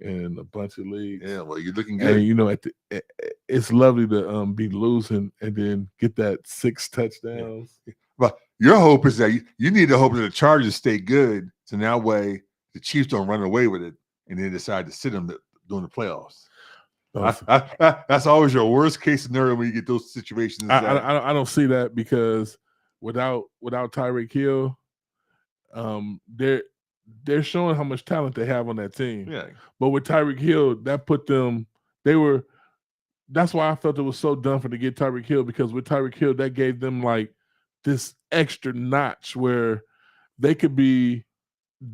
in a bunch of leagues. Yeah, well, you're looking good. And it's lovely to be losing and then get that 6 touchdowns. Yeah. But your hope is that you need to hope that the Chargers stay good, so that way the Chiefs don't run away with it and then decide to sit them during the playoffs. That's always your worst case scenario when you get those situations. I don't see that because without Tyreek Hill, they're showing how much talent they have on that team. Yeah. But with Tyreek Hill, that put them. That's why I felt it was so dumb to get Tyreek Hill, because with Tyreek Hill, that gave them like this extra notch where they could be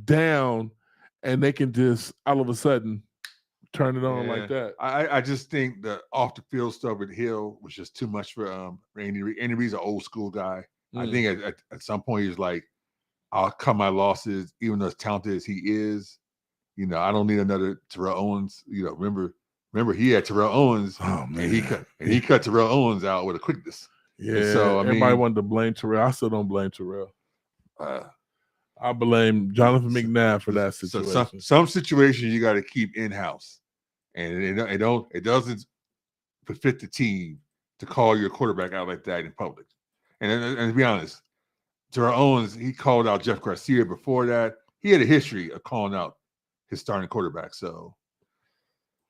down and they can just all of a sudden turn it on like that. I just think the off the field stuff with Hill was just too much for Andy Reid. Andy Reid's an old school guy. I think at some point he's like, I'll cut my losses, even though as talented as he is. I don't need another Terrell Owens. Remember he had Terrell Owens, and he cut Terrell Owens out with a quickness. Yeah. And so everybody wanted to blame Terrell. I still don't blame Terrell. I blame Jonathan McNabb for that situation. Some situations you got to keep in house, and it doesn't fit the team to call your quarterback out like that in public. And to be honest, Terrell Owens, he called out Jeff Garcia before that. He had a history of calling out his starting quarterback. So,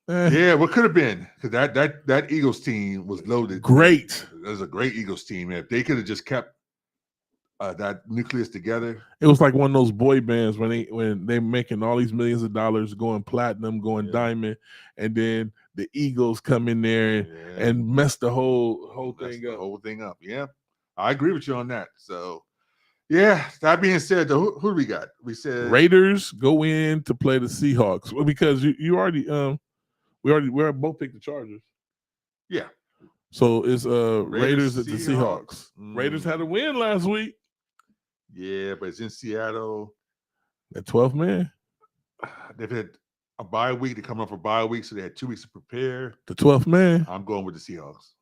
yeah, what could have been, because that Eagles team was loaded. Great. It was a great Eagles team. If they could have just kept that nucleus together, it was like one of those boy bands when they're making all these millions of dollars, going platinum, going diamond, and then the Eagles come in there and mess the whole thing up. The whole thing up. Yeah, I agree with you on that. So, yeah. That being said, who do we got? We said Raiders go in to play the Seahawks. Well, because you already we both picked the Chargers. Yeah. So it's Raiders at the Seahawks. Raiders had a win last week. Yeah, but it's in Seattle. That 12th man. They've had a bye week. They come up for bye week, so they had 2 weeks to prepare. The 12th man. I'm going with the Seahawks.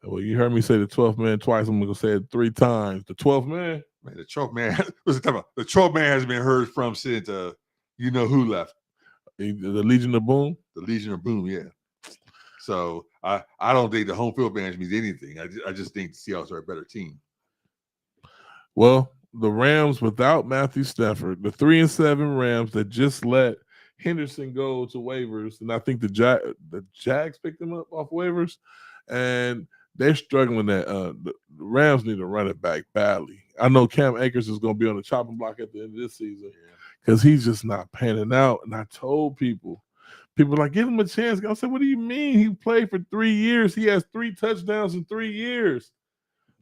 Well, you heard me say the 12th man twice. I'm going to say it 3 times. The 12th man. Man, the 12th man. The 12th man hasn't been heard from since who left. The Legion of Boom. The Legion of Boom, yeah. So I don't think the home field advantage means anything. I just think the Seahawks are a better team. Well, the Rams without Matthew Stafford, the 3-7 Rams that just let Henderson go to waivers, and I think the Jags picked him up off waivers, and they're struggling. The Rams need to run it back badly. I know Cam Akers is going to be on the chopping block at the end of this season because he's just not panning out. And I told people People are like, give him a chance. I said, what do you mean? He played for 3 years. He has 3 touchdowns in 3 years.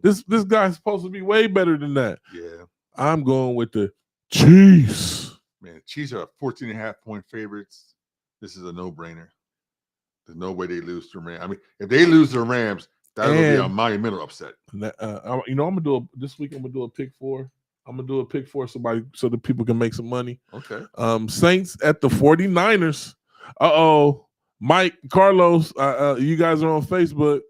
This guy's supposed to be way better than that. Yeah. I'm going with the Chiefs. Man, Chiefs are 14.5-point favorites. This is a no-brainer. There's no way they lose to the Rams. I mean, if they lose to the Rams, that'll be a monumental upset. I'm gonna do this week. I'm gonna do a pick 4. I'm gonna do a pick 4 so the people can make some money. Okay. Saints at the 49ers. Mike, Carlos, you guys are on Facebook.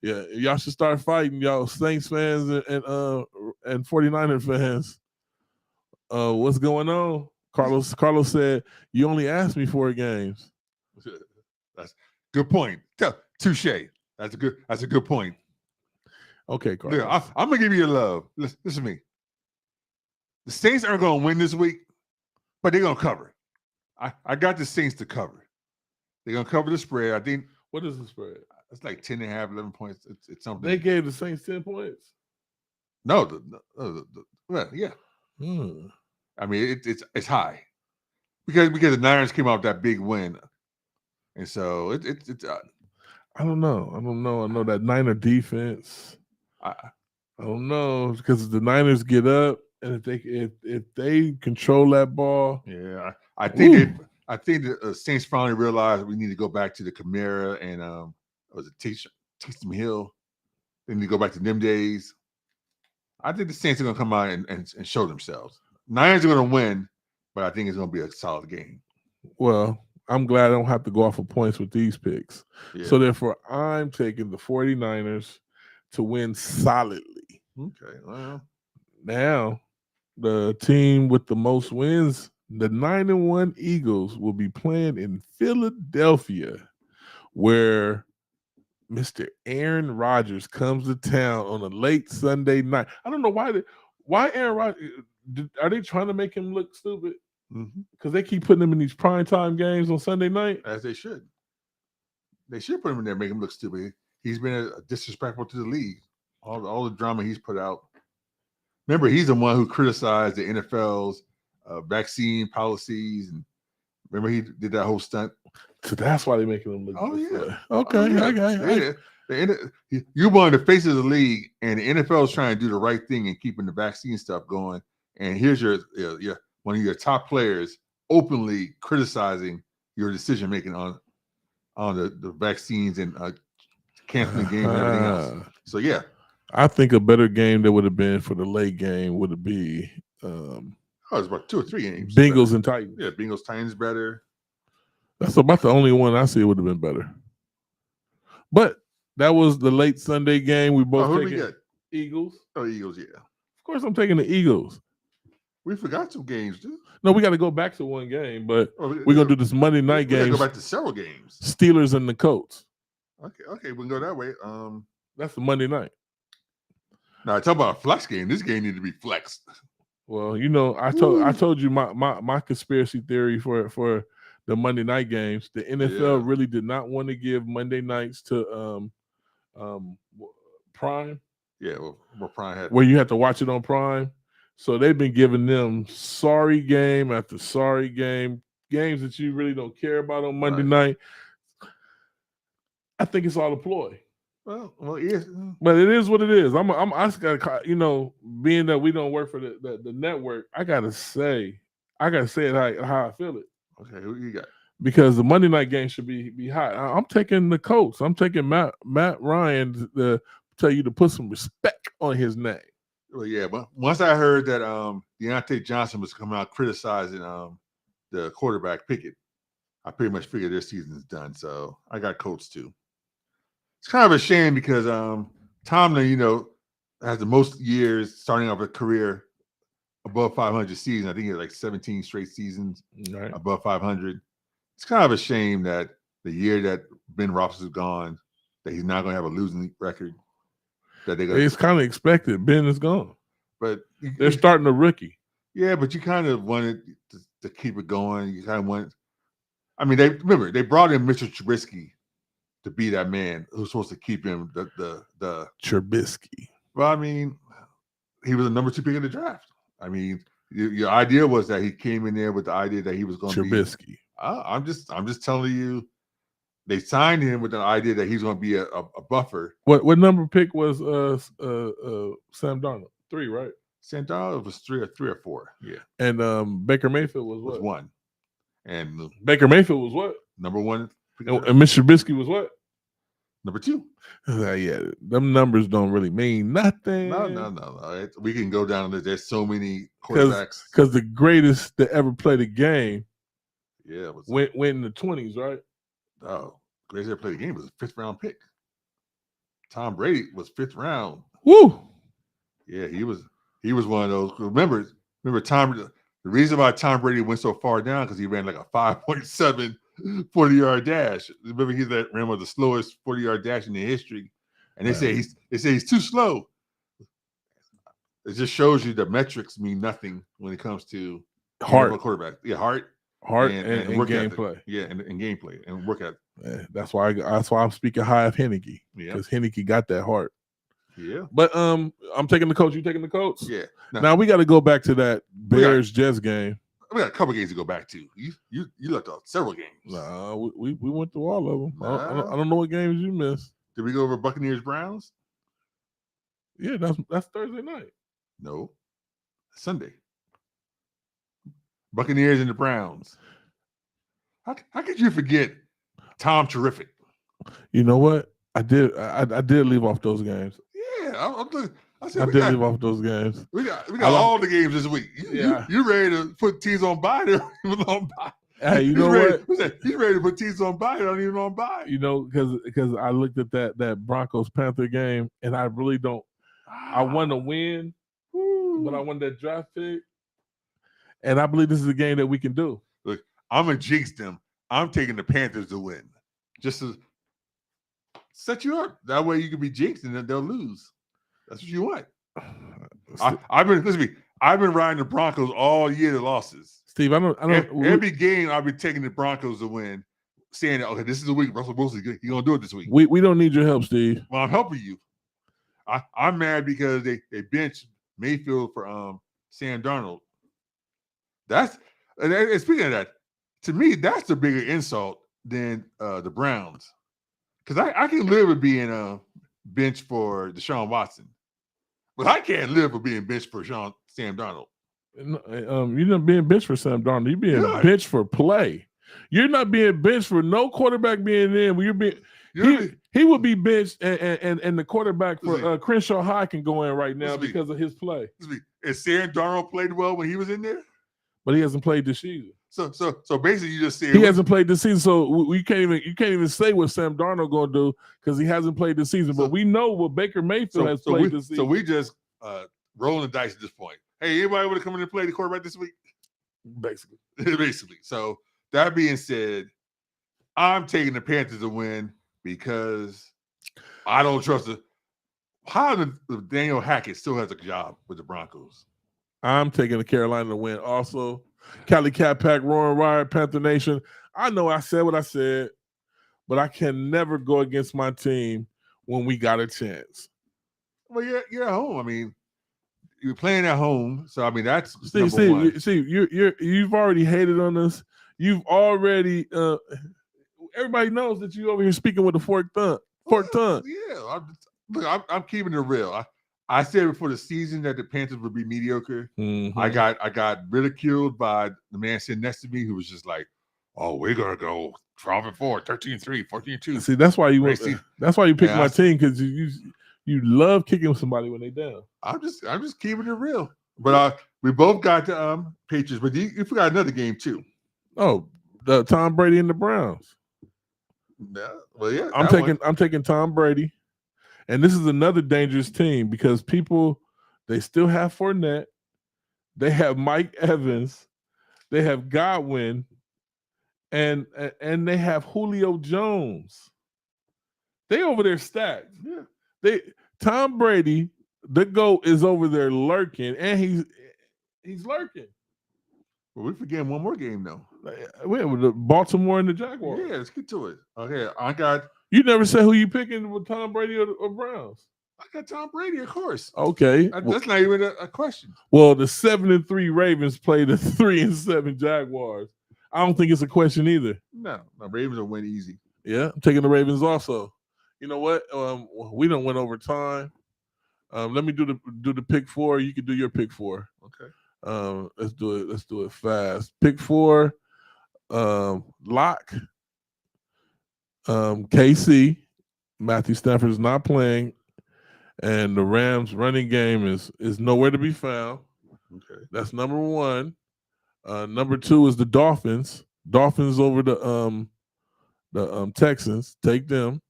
Yeah, y'all should start fighting, y'all Saints fans and 49er fans. What's going on? Carlos said, you only asked me 4 games. That's good point. Touche. That's a good point. Okay, Carlos. Look, I'm gonna give you your love. Listen to me. The Saints aren't gonna win this week, but they're gonna cover. I got the Saints to cover. They're gonna cover the spread. I think. What is the spread? It's like 10.5, 11 points. It's something. They gave the Saints 10 points. No, yeah. Hmm. I mean, it's high because the Niners came out with that big win, and so it's. I don't know. I know that Niner defense. I don't know because the Niners get up and if they control that ball. Yeah, I think the Saints finally realized we need to go back to the Kamara and was it Taysom Hill? They need to go back to them days. I think the Saints are going to come out and show themselves. Niners are going to win, but I think it's going to be a solid game. Well, I'm glad I don't have to go off of points with these picks. Yeah. So therefore, I'm taking the 49ers to win solidly. Okay. Well, now the team with the most wins, the 9-1 Eagles, will be playing in Philadelphia, where Mr. Aaron Rodgers comes to town on a late Sunday night. I don't know why Aaron Rodgers. Are they trying to make him look stupid? Because they keep putting him in these primetime games on Sunday night. As they should. They should put him in there and make him look stupid. He's been disrespectful to the league. All the drama he's put out. Remember, he's the one who criticized the NFL's vaccine policies. And remember, he did that whole stunt. So that's why they're making him look. Oh, yeah. Okay. You're one of the faces of the league, and the NFL is trying to do the right thing and keeping the vaccine stuff going. And here's your one of your top players openly criticizing your decision making on the vaccines and canceling games and everything else. So yeah, I think a better game that would have been for the late game would be it's about 2 or 3 games. Bengals and Titans. Yeah, Bengals Titans better. That's about the only one I see would have been better. But that was the late Sunday game. We both taking Eagles. Oh, Eagles, yeah. Of course, I'm taking the Eagles. We forgot 2 games, dude. No, we got to go back to one game, but we're going to do this Monday night game. Go back to several games. Steelers and the Colts. Okay, we can go that way. That's the Monday night. Now, talk about a flex game. This game needs to be flexed. Well, I told you my conspiracy theory for the Monday night games. The NFL really did not want to give Monday nights to Prime. Yeah, well, Prime had where you have to watch it on Prime. So they've been giving them sorry game after sorry game, games that you really don't care about on Monday night. I think it's all a ploy. Well, yes, but it is what it is. I just gotta, being that we don't work for the network, I gotta say it how I feel it. Okay, who you got? Because the Monday night game should be hot. I'm taking the Colts. I'm taking Matt Ryan to tell you to put some respect on his name. Well, yeah, but once I heard that Deontay Johnson was coming out criticizing the quarterback Pickett, I pretty much figured their season's done. So I got Colts too. It's kind of a shame because Tomlin, has the most years starting off a career above 500 seasons. I think he had like 17 straight seasons above 500. It's kind of a shame that the year that Ben Roethlisberger is gone, that he's not going to have a losing record. It's kind of expected. Ben is gone, but they're starting a rookie. Yeah, but you kind of wanted to keep it going. You kind of want. I mean, they brought in Mitchell Trubisky to be that man who's supposed to keep him the Trubisky. Well, I mean, he was the number 2 pick in the draft. I mean, your idea was that he came in there with the idea that he was going to be Trubisky. I'm just telling you, they signed him with the idea that he's going to be a buffer. What number pick was Sam Darnold? 3, right? Sam Darnold was 3 or 4. Yeah. And Baker Mayfield was what? 1. And Baker Mayfield was what? Number 1. And Mr. Trubisky was what? Number 2. Yeah, them numbers don't really mean nothing. No. We can go down. There's so many quarterbacks. Because the greatest to ever play the game, went in the 20s, right? Oh, greatest to ever play the game was a 5th round pick. Tom Brady was 5th round. Woo! Yeah, he was one of those. Remember Tom. The reason why Tom Brady went so far down because he ran like a 5.7 40-yard dash. Remember, he ran with the slowest 40-yard dash in the history, and they say he's too slow. It just shows you the metrics mean nothing when it comes to heart quarterback. Yeah, heart and work gameplay. Ethic. Yeah, and gameplay and work ethic. Yeah, that's why I'm speaking high of Heineke, because Heineke got that heart. Yeah, but I'm taking the coach. You taking the coach? Yeah. Now we got to go back to that Bears Jets game. We got a couple games to go back to. You left out several games. Nah, we went through all of them. Nah. I don't know what games you missed. Did we go over Buccaneers Browns? Yeah, that's Thursday night. No, Sunday. Buccaneers and the Browns. How could you forget Tom Terrific? You know what? I did leave off those games. Yeah, I did leave off those games. We got all the games this week. You ready to put teams on bye? Even on bye. Hey, you know what? He's ready to put teams on bye. Don't even on bye. You know, because I looked at that Broncos Panther game, and I really don't. I want to win, but I won that draft pick, and I believe this is a game that we can do. Look, I'm gonna jinx them. I'm taking the Panthers to win, just to set you up. That way you can be jinxed and then they'll lose. That's what you want. I've been riding the Broncos all year. The losses, Steve. I don't. Every game I've been taking the Broncos to win, saying that, okay, this is the week. Russell Wilson, he's gonna do it this week. We don't need your help, Steve. Well, I'm helping you. I'm mad because they benched Mayfield for Sam Darnold. And speaking of that, to me, that's the bigger insult than the Browns, because I can live with being benched for Deshaun Watson, but I can't live with being benched for Sam Darnold. You're not being benched for Sam Darnold. You're being benched for play. You're not being benched for no quarterback being in. You're being he would be benched, and the quarterback for Crenshaw High can go in right now because of his play. And Sam Darnold played well when he was in there, but he hasn't played this season. So basically, you just say he hasn't played this season. So you can't even say what Sam Darnold gonna do because he hasn't played this season. But we know what Baker Mayfield has played this season. So we just rolling the dice at this point. Hey, anybody want to come in and play the quarterback this week? Basically. So that being said, I'm taking the Panthers to win because I don't trust it. How does Daniel Hackett still has a job with the Broncos? I'm taking the Carolina to win. Also, Cali Cat Pack, Roaring Riot, Panther Nation. I know I said what I said, but I can never go against my team when we got a chance. Well, you're at home. I mean, you're playing at home, so I mean that's Steve. You've already hated on us. You've already. Everybody knows that you over here speaking with a forked tongue. Yeah, I'm keeping it real. I said before the season that the Panthers would be mediocre. Mm-hmm. I got ridiculed by the man sitting next to me who was just like, "Oh, we're gonna go 12-4, 13-3, 14-2." See, that's why you picked my team, because you love kicking somebody when they down. I'm just keeping it real. But we both got the Patriots, but you forgot another game too. Oh, the Tom Brady and the Browns. No, well, yeah, I'm taking Tom Brady. And this is another dangerous team because they still have Fournette. They have Mike Evans. They have Godwin. And they have Julio Jones. They over there stacked. Yeah. Tom Brady, the GOAT, is over there lurking, and he's lurking. Well, we forgetting one more game though. We have the Baltimore and the Jaguars. Yeah, let's get to it. Okay, You never said who you picking with Tom Brady or Browns. I got Tom Brady, of course. Okay, that's not even a question. Well, the 7-3 Ravens play the 3-7 Jaguars. I don't think it's a question either. No, Ravens will win easy. Yeah, I'm taking the Ravens also. You know what? We don't went over time. Let me do the pick four. You can do your pick four. Okay. Let's do it. Let's do it fast. Pick four. Lock. KC. Matthew Stafford is not playing, and the Rams' running game is nowhere to be found. Okay. That's number one. Number two is the Dolphins. Dolphins over the Texans. Take them.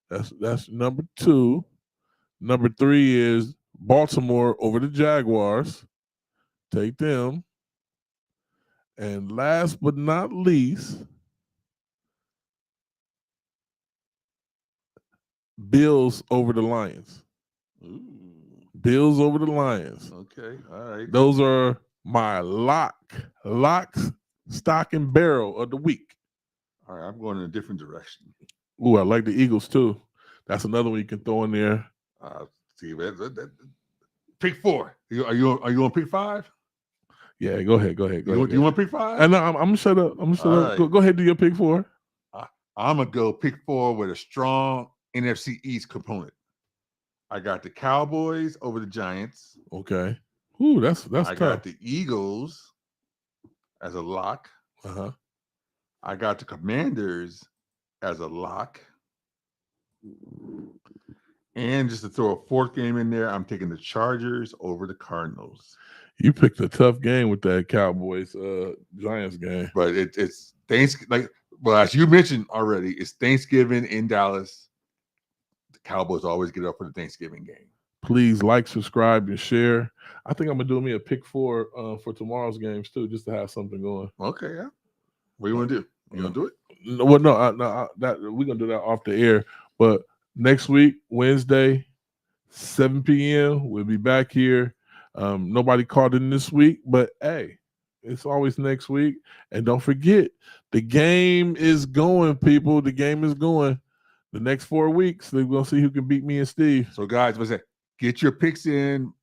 That's number two. Number three is Baltimore over the Jaguars. Take them. And last but not least, Bills over the Lions. Ooh. Bills over the Lions. Okay. All right. Those are my locks, stock, and barrel of the week. All right. I'm going in a different direction. Ooh, I like the Eagles too. That's another one you can throw in there. See, pick four. Are you on pick five? Yeah, go ahead. You want pick five? And I'm gonna shut up. Right. Go ahead, do your pick four. I'm gonna go pick four with a strong NFC East component. I got the Cowboys over the Giants. Okay. Ooh, that's I tough. got the Eagles as a lock. Uh-huh. I got the Commanders as a lock. And just to throw a fourth game in there, I'm taking the Chargers over the Cardinals. You picked a tough game with that Cowboys Giants game. But it's Thanksgiving. As you mentioned already, it's Thanksgiving in Dallas. The Cowboys always get up for the Thanksgiving game. Please like, subscribe, and share. I think I'm gonna do me a pick four for tomorrow's games too, just to have something going. Okay, yeah. What do you want to do? You gonna do it? Well, no, that we're gonna do that off the air. But next week, Wednesday, 7 p.m., we'll be back here. Nobody called in this week, but hey, it's always next week. And don't forget, the game is going, people. The game is going. The next 4 weeks, we're gonna see who can beat me and Steve. So, guys, what's that? Get your picks in.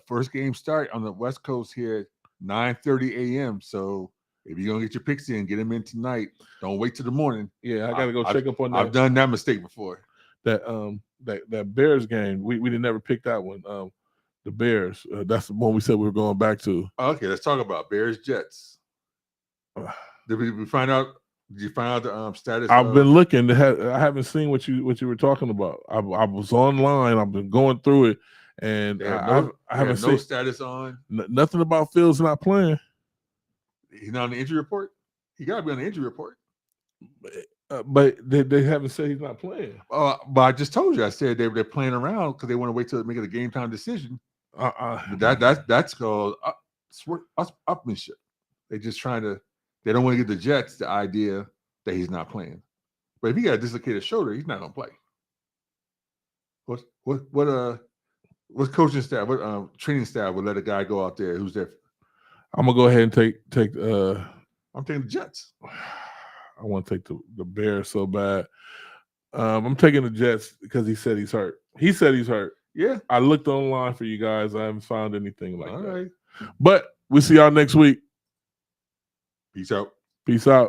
First game start on the West Coast here, 9:30 a.m. So if you're gonna get your picks in, get them in tonight. Don't wait till the morning. Yeah, I gotta go check up on that. I've done that mistake before. That Bears game, we didn't never pick that one. The Bears, that's the one we said we were going back to. Okay, let's talk about Bears Jets. Did we find out? Did you find out the status? I've been looking. I haven't seen what you were talking about. I was online. I've been going through it, and I haven't seen no status on. Nothing about Fields not playing. He's not on the injury report. He got to be on the injury report. But they haven't said he's not playing. But I just told you. I said they're playing around because they want to wait till they make it a game time decision. That's called upmanship. They're just trying to. They don't want to give the Jets the idea that he's not playing. But if he got a dislocated shoulder, he's not going to play. What coaching staff, what training staff would let a guy go out there who's there? I'm gonna go ahead and take. I'm taking the Jets. I want to take the Bears so bad. I'm taking the Jets because he said he's hurt. He said he's hurt. Yeah. I looked online for you guys. I haven't found anything like that. All right. But we'll see y'all next week. Peace out. Peace out.